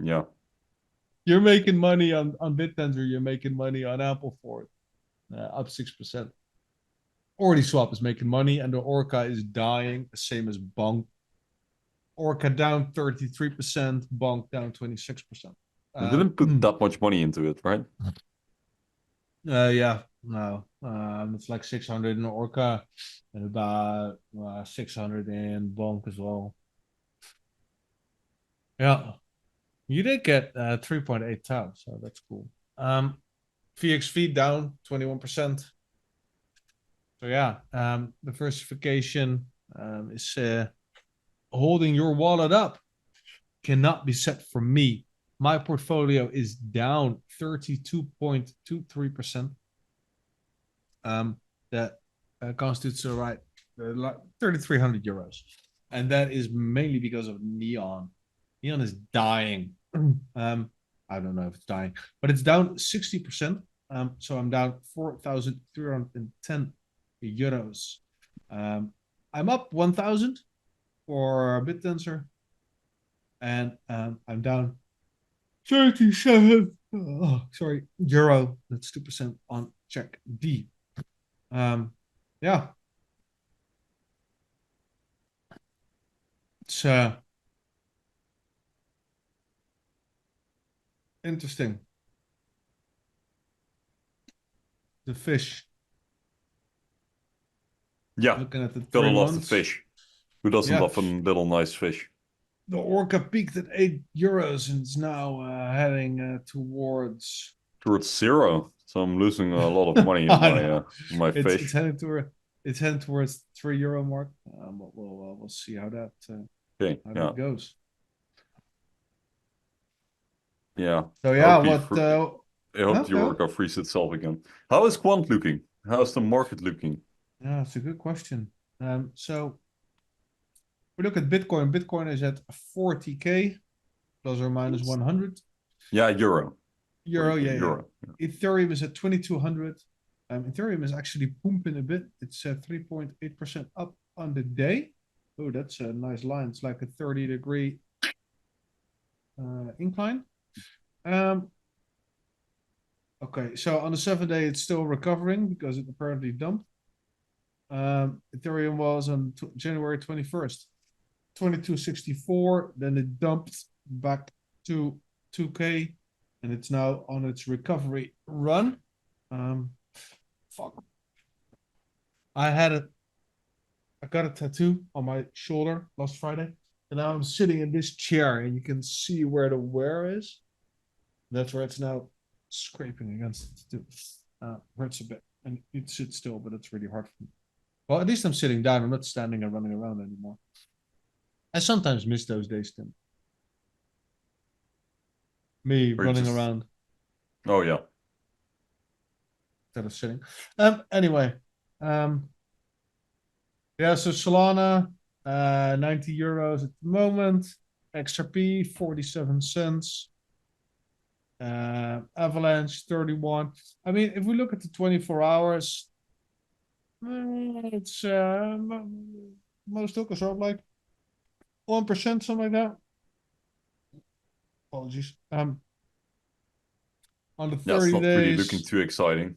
Yeah. You're making money on BitTensor, you're making money on Appleford. Up 6%. OrdSwap is making money and the Orca is dying, the same as Bonk. Orca down 33%, Bonk down 26%. I didn't put that much money into it, right? Yeah, no. It's like 600 in Orca and about 600 in Bonk as well. Yeah. You did get 3.8 tau, so that's cool. VXV down 21%. So yeah, diversification is holding your wallet up. Cannot be said for me. My portfolio is down 32.23%. That constitutes right 3,300 euros, and that is mainly because of Neon. Neon is dying. I don't know if it's dying, but it's down 60%. So I'm down 4,310 euros. I'm up 1,000 for BitTensor, and I'm down 37. Oh, sorry, euro. That's 2% on check D. Yeah, it's interesting. The fish. Yeah, Looking at the gotta 3 love the months. fish. Who doesn't Yeah, love a little nice fish? the Orca peaked at 8 euros and is now heading towards. Towards zero. So I'm losing a lot of money on I my know. It's fish. heading toward €3 mark. But we'll see how Okay, that yeah. goes. Yeah. So I yeah, hope what? I hope the Yeah, Orca frees itself again. How is Quant looking? How's the market looking? yeah, it's a good question. So we look at Bitcoin. Bitcoin is at 40K plus or minus 100. Yeah, euro. Euro, yeah, yeah. Euro. Ethereum is at 2,200. Ethereum is actually pumping a bit. It's 3.8% up on the day. Oh, that's a nice line. It's like a 30-degree incline. Okay, so on the 7-day, it's still recovering because it apparently dumped. Ethereum was on January 21st, 2264. Then it dumped back to 2K, and it's now on its recovery run. Fuck. I got a tattoo on my shoulder last Friday, and now I'm sitting in this chair, and you can see where the wear is. That's where it's now scraping against the tattoo. Hurts a bit, and it sits still, but it's really hard for me. Well, at least I'm sitting down. I'm not standing and running around anymore. I sometimes miss those days, Tim. Me Or running just around oh yeah. instead of sitting. Anyway, yeah. So Solana, 90 euros at the moment. XRP 47 cents. Avalanche 31. I mean, if we look at the 24 hours, it's most tokens are up like 1%, something like that. Apologies. On the Yeah, it's 30 not really looking days. too exciting.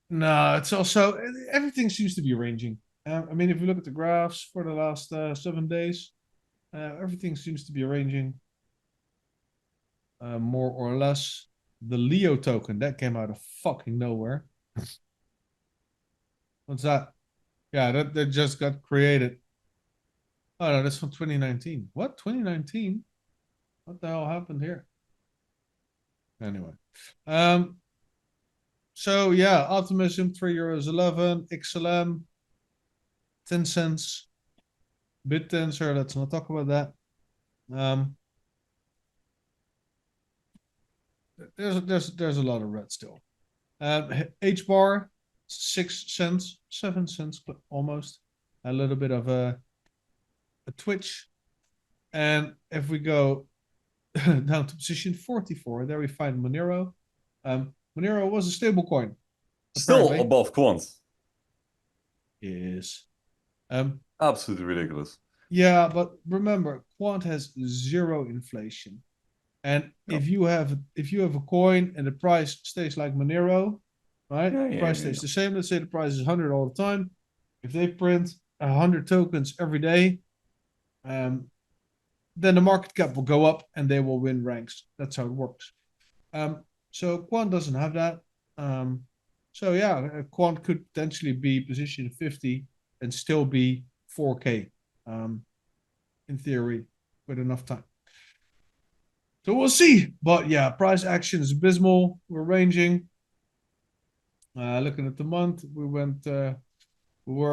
No, it's also everything seems to be ranging. I mean, if you look at the graphs for the last 7 days, everything seems to be ranging more or less. The Leo token that came out of fucking nowhere. What's that? Yeah, that just got created. Oh no, that's from 2019. What? 2019? What the hell happened here? Anyway. So yeah, Optimism, 3 euros 11, XLM, 10 cents. BitTensor, let's not talk about that. There's a lot of red still. H bar, 6 cents, 7 cents almost. A little bit of a twitch. And if we go down to position 44, there we find Monero. Monero was a stable coin. Still Apparently. above Quant. Yes. Absolutely ridiculous. Yeah, but remember, Quant has zero inflation. And Yeah. if you have a coin and the price stays like Monero, right? Yeah, Price stays the same. Let's say the price is 100 all the time. If they print 100 tokens every day, then the market cap will go up and they will win ranks. That's how it works. So Quant doesn't have that. So yeah, Quant could potentially be position 50 and still be 4K, in theory, with enough time. So we'll see. But yeah, price action is abysmal. We're ranging. Looking at the month, we were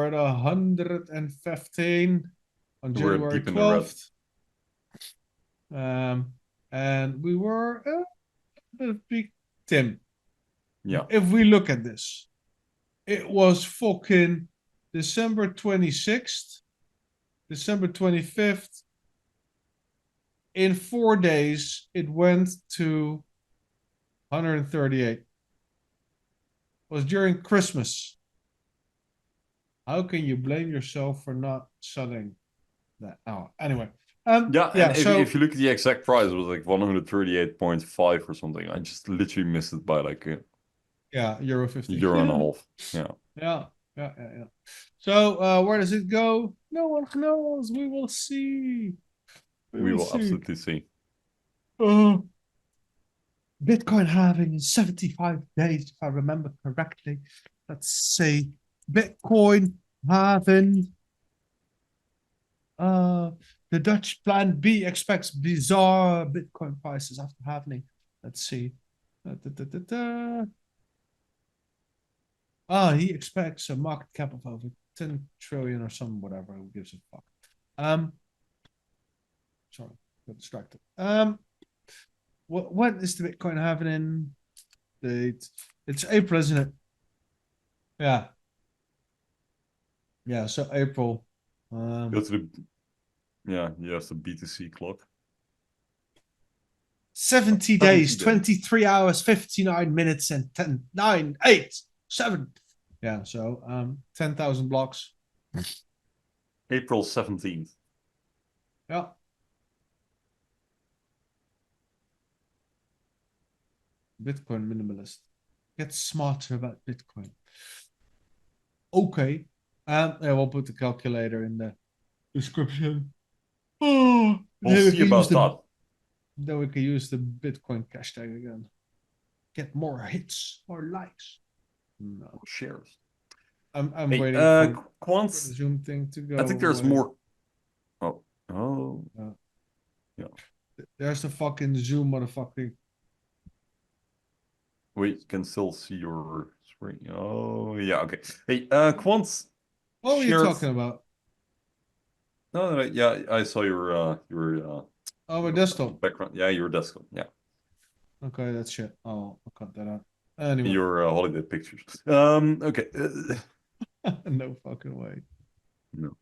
at 115 on We're January deep in the red. 12th. And we were a bit of peak. Tim, Yeah. if we look at this, it was fucking December 26th, December 25th. In 4 days, it went to 138. It was during Christmas. How can you blame yourself for not shutting that out? Anyway. Yeah, yeah, and so if you look at the exact price, it was like 138.5 or something. I just literally missed it by like a yeah, Euro 50. euro and a half. Yeah. Yeah. So where does it go? No one knows. We will see. We will see. absolutely see. Bitcoin halving in 75 days, if I remember correctly. Let's see. Bitcoin halving. The Dutch Plan B expects bizarre Bitcoin prices after halving. Let's see. He expects a market cap of over 10 trillion or some whatever. Who gives a fuck? Sorry, got distracted. What is the Bitcoin halving date? It's April, isn't it? Yeah. Yeah, so April. Go to the yes, the B2C clock. 70 days, 23 hours, 59 minutes, and 10, 9, 8, 7. Yeah, so 10,000 blocks. April 17th. Yeah. Bitcoin minimalist. Get smarter about Bitcoin. Okay. Yeah, we'll put the calculator in the description. Oh, We'll see about that. Then we can use the Bitcoin cash tag again. Get more hits, more likes. No. Shares. I'm waiting for Quant. the Zoom thing to go. I think there's away. more. Oh. Yeah. There's the fucking Zoom motherfucking. Wait, you can still see your screen. Oh, yeah, okay. Hey, Quant. What were you talking about? No, yeah, I saw your Oh, my desktop. background. Yeah, your desktop. Yeah. Okay, that's shit. I'll cut that out. Anyway. Your holiday pictures. Okay. No fucking way. No.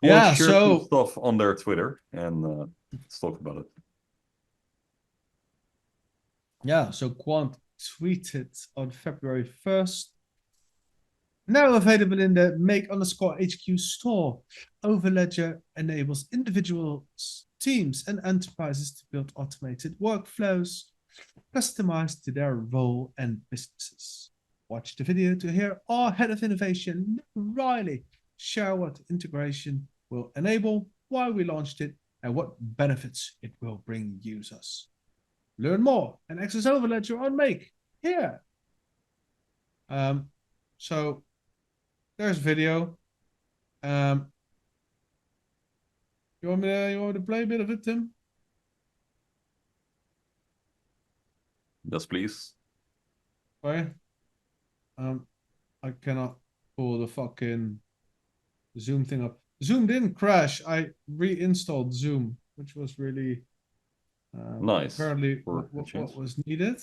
Yeah, share some stuff on their Twitter and let's talk about it. Yeah, so Quant tweeted on February 1st. Now available in the make_HQ store, Overledeger enables individuals, teams, and enterprises to build automated workflows customized to their role and businesses. Watch the video to hear our head of innovation, Nick Riley, share what integration will enable, why we launched it, and what benefits it will bring users. Learn more and access Overledeger on Make here. So there's video. You want me to play a bit of it, Tim? Yes, please. Sorry. I cannot pull the fucking Zoom thing up. Zoom didn't crash. I reinstalled Zoom, which was really nice. Apparently what was needed.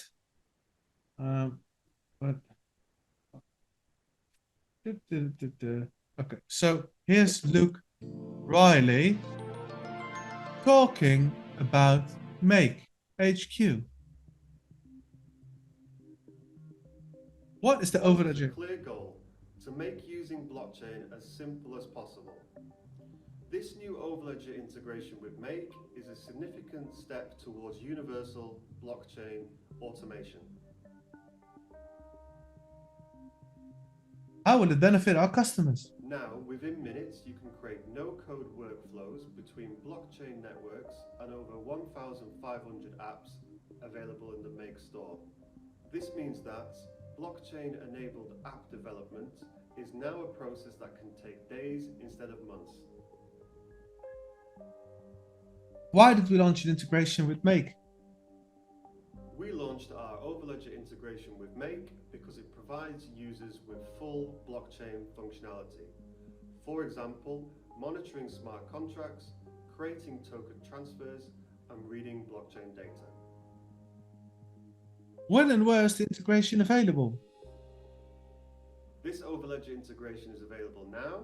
But okay, so here's Luke Riley talking about Make HQ. What is the Overledeger? Clear goal to make using blockchain as simple as possible. This new Overledeger integration with Make is a significant step towards universal blockchain automation. How will it benefit our customers? Now, within minutes, you can create no-code workflows between blockchain networks and over 1,500 apps available in the Make store. This means that blockchain-enabled app development is now a process that can take days instead of months. why did we launch an integration with Make? We launched our Overledeger integration with Make because it provides users with full blockchain functionality. For example, monitoring smart contracts, creating token transfers, and reading blockchain data. When and where is the integration available? This Overledeger integration is available now,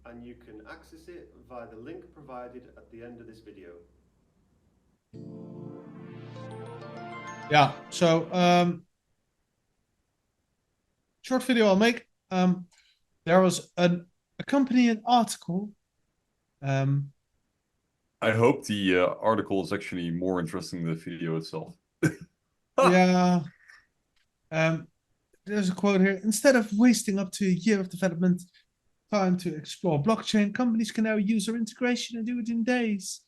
and you can access it via the link provided at the end of this video. Yeah, so short video I'll make. There was an accompanying article. I hope the article is actually more interesting than the video itself. Yeah. There's a quote here. Instead of wasting up to a year of development time to explore blockchain, companies can now use our integration and do it in days.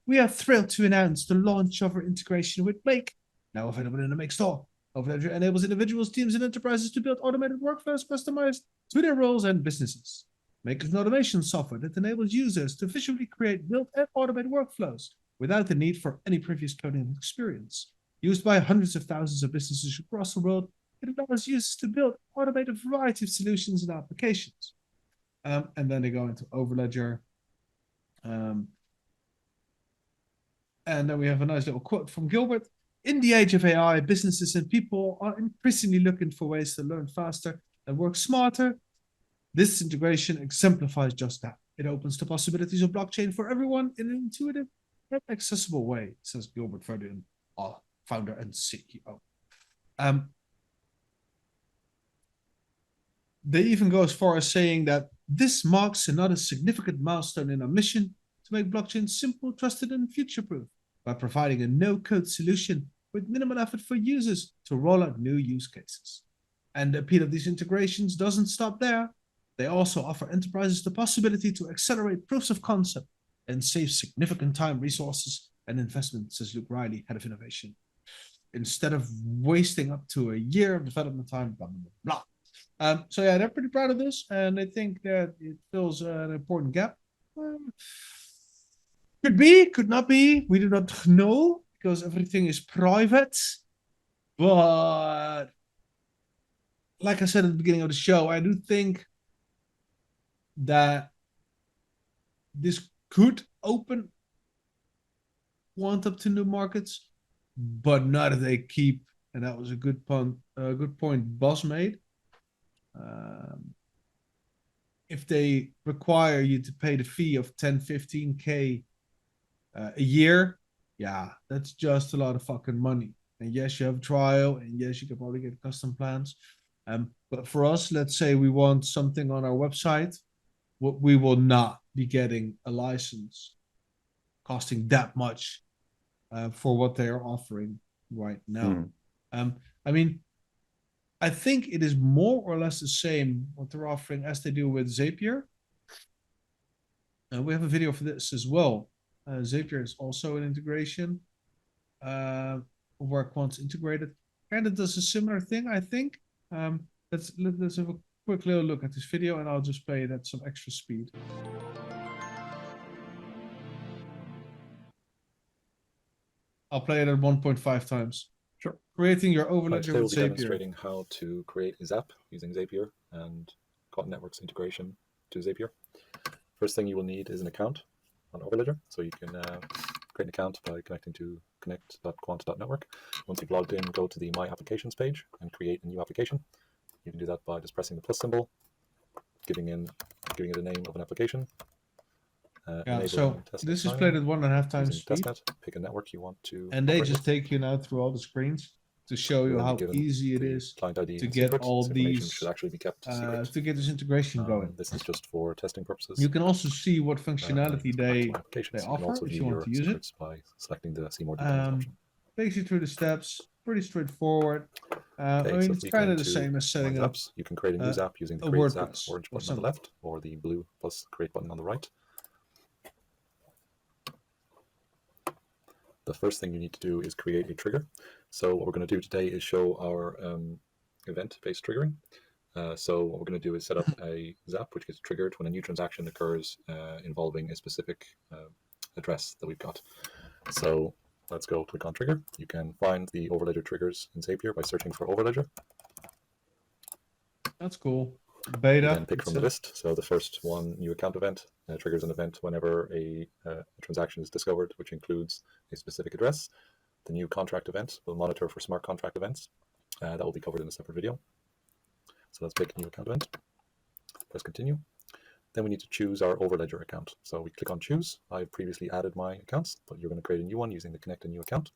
We are thrilled to announce the launch of our integration with Make, now available in the Make store. Overledeger enables individuals, teams, and enterprises to build automated workflows customized to their roles and businesses. Make is an automation software that enables users to visually create, build, and automate workflows without the need for any previous coding experience. Used by hundreds of thousands of businesses across the world, it allows users to build, automate a variety of solutions and applications. And then they go into Overledeger. And then we have a nice little quote from Gilbert. In the age of AI, businesses and people are increasingly looking for ways to learn faster and work smarter. This integration exemplifies just that. It opens the possibilities of blockchain for everyone in an intuitive and accessible way, says Gilbert Verdun, our founder and CEO. They even go as far as saying that this marks another significant milestone in our mission to make blockchain simple, trusted, and future-proof by providing a no-code solution with minimal effort for users to roll out new use cases. And the appeal of these integrations doesn't stop there. They also offer enterprises the possibility to accelerate proofs of concept and save significant time, resources, and investment, says Luke Riley, head of innovation. Instead of wasting up to a year of development time, blah, blah, blah. So yeah, they're pretty proud of this, and I think that it fills an important gap. Could be, could not be. We do not know because everything is private. But like I said at the beginning of the show, I do think that this could open Quant up to new markets, but not if they keep. And that was a good point Boss made. If they require you to pay the fee of 10, 15K a year, yeah, that's just a lot of fucking money. And yes, you have trial, and yes, you can probably get custom plans. But for us, let's say we want something on our website, we will not be getting a license costing that much for what they are offering right now. I mean, I think it is more or less the same what they're offering as they do with Zapier. We have a video for this as well. Zapier is also an integration where Quant's integrated. Kind of does a similar thing, I think. Let's have a quick little look at this video, and I'll just play it at some extra speed. I'll play it at 1.5 times. Sure. Creating your Overledeger Today we'll with be Zapier. demonstrating how to create a Zap using Zapier and Quant Network's integration to Zapier. First thing you will need is an account on Overledeger. So you can create an account by connecting to connect.quant.network. Once you've logged in, go to the My Applications page and create a new application. You can do that by just pressing the plus symbol, giving it a name of an application. Yeah, so this is played at 1.5 times speed. Testnet, pick a network you want to. And they just take you now through all the screens to show you how easy it is to get all these, should actually be kept secret. to get this integration going. This is just for testing purposes. You can also see what functionality they offer offer if you want to use it. By selecting the See More Details option. Takes you through the steps, pretty straightforward. I mean, it's kind of the same as setting up. You can create a new Zap using the Create Zap orange button on the left or the blue plus Create button on the right. The first thing you need to do is create a trigger. So what we're going to do today is show our event-based triggering. So what we're going to do is set up a Zap which gets triggered when a new transaction occurs involving a specific address that we've got. So let's go click on trigger. You can find the Overledger triggers in Zapier by searching for Overledger. That's cool. You Beta. then pick from the list. So the first one, new account event, triggers an event whenever a transaction is discovered, which includes a specific address. The new contract event will monitor for smart contract events. That will be covered in a separate video. So let's pick a new account event. Press continue. Then we need to choose our Overledger account. So we click on choose. I've previously added my accounts, but you're going to create a new one using the connect a new account.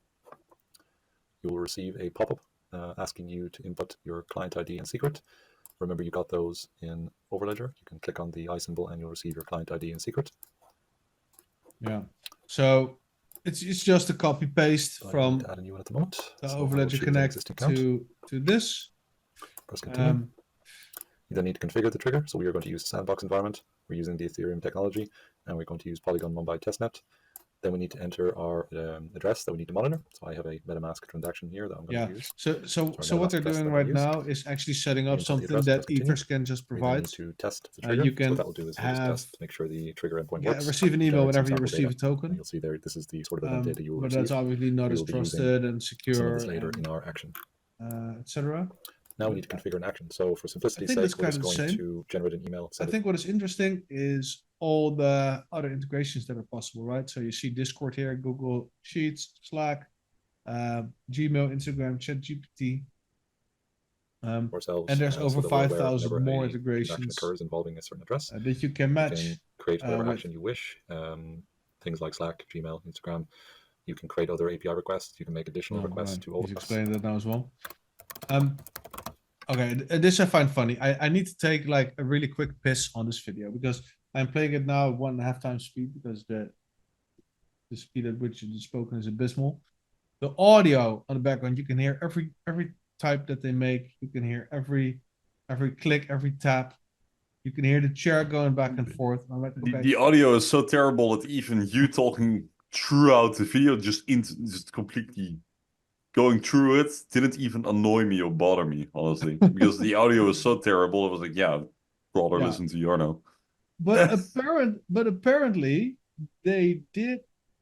You will receive a pop-up asking you to input your client ID and secret. Remember, you got those in Overledger. You can click on the I symbol and you'll receive your client ID and secret. Yeah. So it's just a copy paste from add a new one at the moment. the So Overledger Connect to this. Press continue. You then need to configure the trigger. So we are going to use the sandbox environment. We're using the Ethereum technology, and we're going to use Polygon Mumbai testnet. Then we need to enter our address that we need to monitor. So I have a MetaMask transaction here that I'm going to use. So what they're doing right now is actually setting up something that Etherscan just provides. To test the trigger. You can so that will do is test, make sure the trigger endpoint works. Receive an email whenever you receive a token. You'll see there, this is the sort of event data you will but receive. that's obviously not as trusted and secure. Some of this later in our action. Etc. Now we need to configure an action. So for simplicity's sake, we're just going to generate an email. I think what is interesting is all the other integrations that are possible, right? So you see Discord here, Google Sheets, Slack, Gmail, Instagram, ChatGPT. And there's over 5,000 more integrations occurs involving a certain address that you can match. You can create whatever action you wish. Things like Slack, Gmail, Instagram. You can create other API requests. You can make additional requests to all of us. Explain that now as well. Okay, this I find funny. I need to take like a really quick piss on this video because I'm playing it now at 1.5 times speed because the speed at which it is spoken is abysmal. The audio on the background, you can hear every type that they make. You can hear every click, every tap. You can hear the chair going back and forth. I'm like, okay. The audio is so terrible that even you talking throughout the video just completely going through it didn't even annoy me or bother me, honestly, because the audio is so terrible. I was like, yeah, rather listen to Jarno. But apparently they did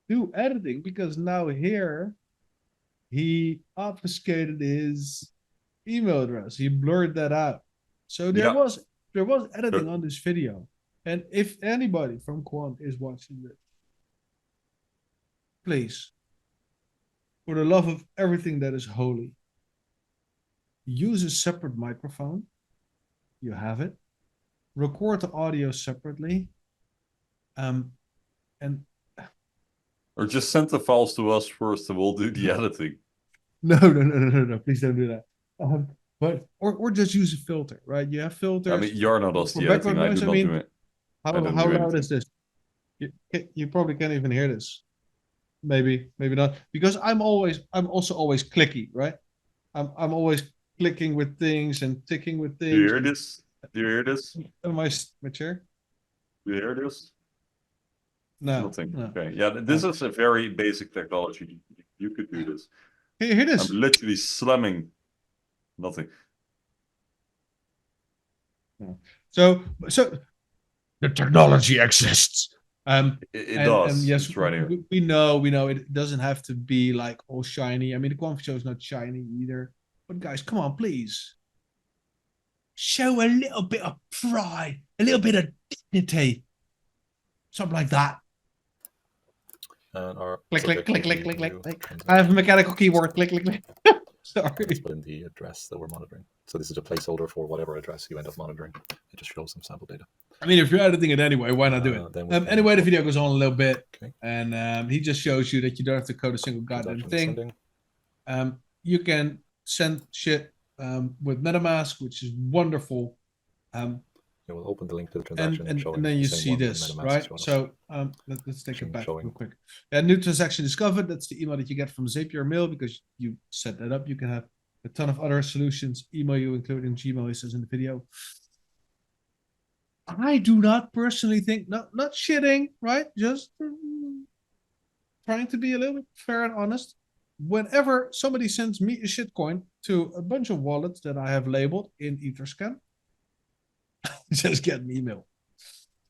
do editing because now here he obfuscated his email address. He blurred that out. So there was editing on this video. And if anybody from Quant is watching this, please, for the love of everything that is holy, use a separate microphone. You have it. Record the audio separately. And or just send the files to us first and we'll do the editing. No. Please don't do that. But or just use a filter, right? You have filters. I mean, Jarno does the editing. I do not do it. How loud is this? You probably can't even hear this. Maybe not, because I'm also always clicky, right? I'm always clicking with things and ticking with things. Do you hear this? Do you hear this? My chair? Do you hear this? No. Nothing. No. Okay. Yeah, this is a very basic technology. You could do this. Can you hear this? I'm literally slamming. Nothing. So the technology exists. It does. And yes, it's right here. we know it doesn't have to be like all shiny. I mean, the Quamfy Show is not shiny either. But guys, come on, please. Show a little bit of pride, a little bit of dignity. Something like that. And our click. I have a mechanical keyboard. Click. Sorry. Let's put in the address that we're monitoring. So this is a placeholder for whatever address you end up monitoring. It just shows some sample data. I mean, if you're editing it anyway, why not do it? Anyway, the video goes on a little bit. Okay. And he just shows you that you don't have to code a single goddamn thing. You can send shit with MetaMask, which is wonderful. It will open the link to the transaction and then you see this, right? So let's take it back real quick. A new transaction discovered. That's the email that you get from Zapier Mail because you set that up. You can have a ton of other solutions email you, including Gmail, it says in the video. I do not personally think, not shitting, right? Just trying to be a little bit fair and honest. Whenever somebody sends me a shitcoin to a bunch of wallets that I have labeled in Etherscan, just get an email.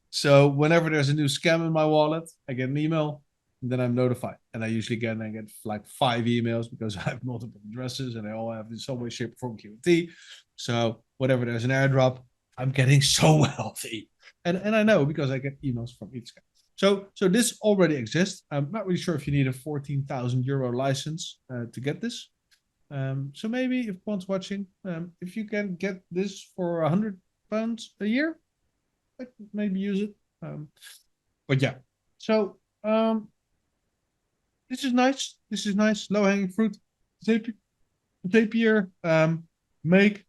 So whenever there's a new scam in my wallet, I get an email. and then I'm notified. And I usually get like 5 emails because I have multiple addresses and they all have in some way, shape, or form QT. So whenever there's an airdrop, I'm getting so wealthy. And I know because I get emails from each guy. So this already exists. I'm not really sure if you need a 14,000 euro license to get this. So maybe if Quant's watching, if you can get this for £100 a year, I could maybe use it. But yeah, so this is nice. This is nice. Low hanging fruit. Zapier, make.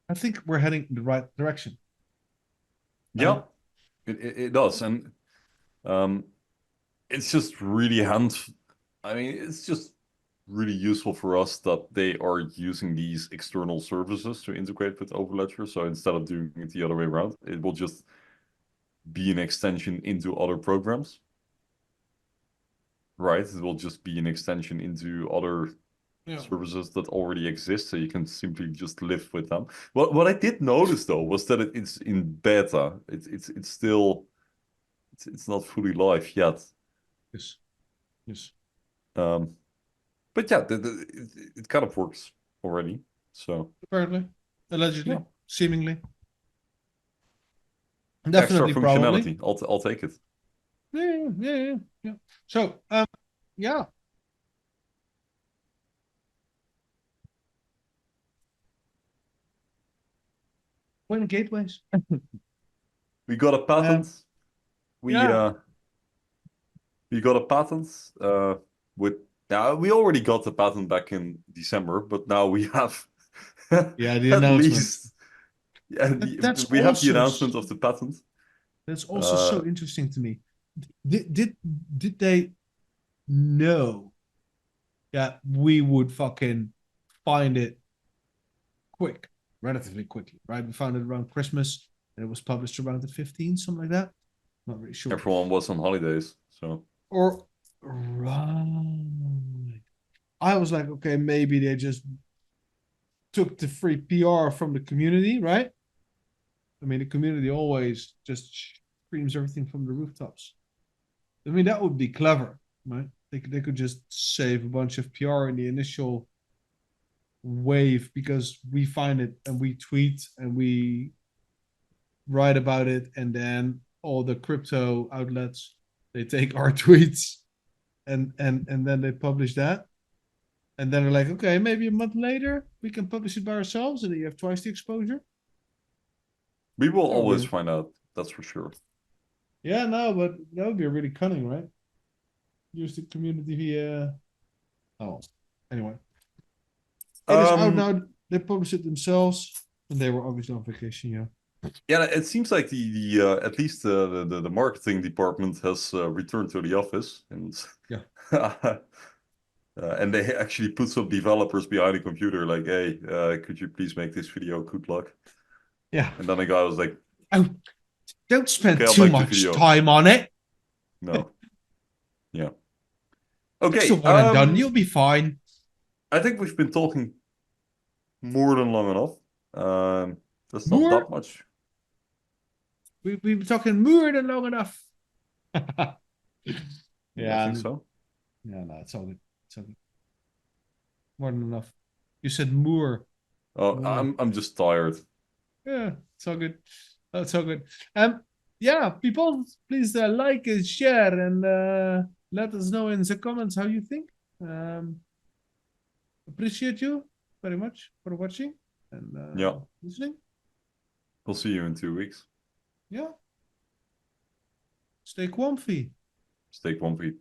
I think we're heading in the right direction. Yeah, it does, and it's just really I mean, it's just really useful for us that they are using these external services to integrate with Overledeger. So instead of doing it the other way around, it will just be an extension into other programs. Right? It will just be an extension into other services that already exist, so you can simply just live with them. What I did notice though was that it's in beta. It's still it's not fully live yet. Yes. Yes. But yeah, it kind of works already. So Apparently, allegedly, Yeah. seemingly, extra definitely, probably. functionality. I'll take it. Yeah. So, yeah. When gateways. We got a patent. We yeah. we got a patent with now we already got the patent back in December, but now we have Yeah, the at announcement. least yeah, That's we have the also announcement of the patent. That's also so interesting to me. Did they know that we would fucking find it relatively quickly, right? We found it around Christmas and it was published around the 15th, something like that. Not really sure. Everyone was on holidays, so. Or right. I was like, okay, maybe they just took the free PR from the community, right? I mean, the community always just screams everything from the rooftops. I mean, that would be clever, right? They could just save a bunch of PR in the initial wave because we find it and we tweet and we write about it, and then all the crypto outlets they take our tweets and then they publish that, and then they're like, okay, maybe a month later we can publish it by ourselves, and then you have twice the exposure. We will Oh, always really? find out, that's for sure. Yeah, no, but that would be really cunning, right? Use the community. Oh, anyway, it is out now. They publish it themselves, and they were obviously on vacation. Yeah. Yeah, it seems like the at least the marketing department has returned to the office, and Yeah. and they actually put some developers behind the computer, like, hey, could you please make this video? Good luck. Yeah. And then the guy was like, oh, don't spend okay, I'll too make the much video. time on it. No. Yeah. It's Okay. the one and done. You'll be fine. I think we've been talking more than long enough. That's not More? that much. We've been talking more than long enough. Yeah, I think so. Yeah, no, it's all good. It's all good. More than enough. You said more. Oh, More. I'm just tired. Yeah, it's all good. It's all good. Yeah, people, please like and share and let us know in the comments how you think. Appreciate you very much for watching and Yeah. listening. We'll see you in 2 weeks. Yeah. Stay Quamfy. Stay Quamfy.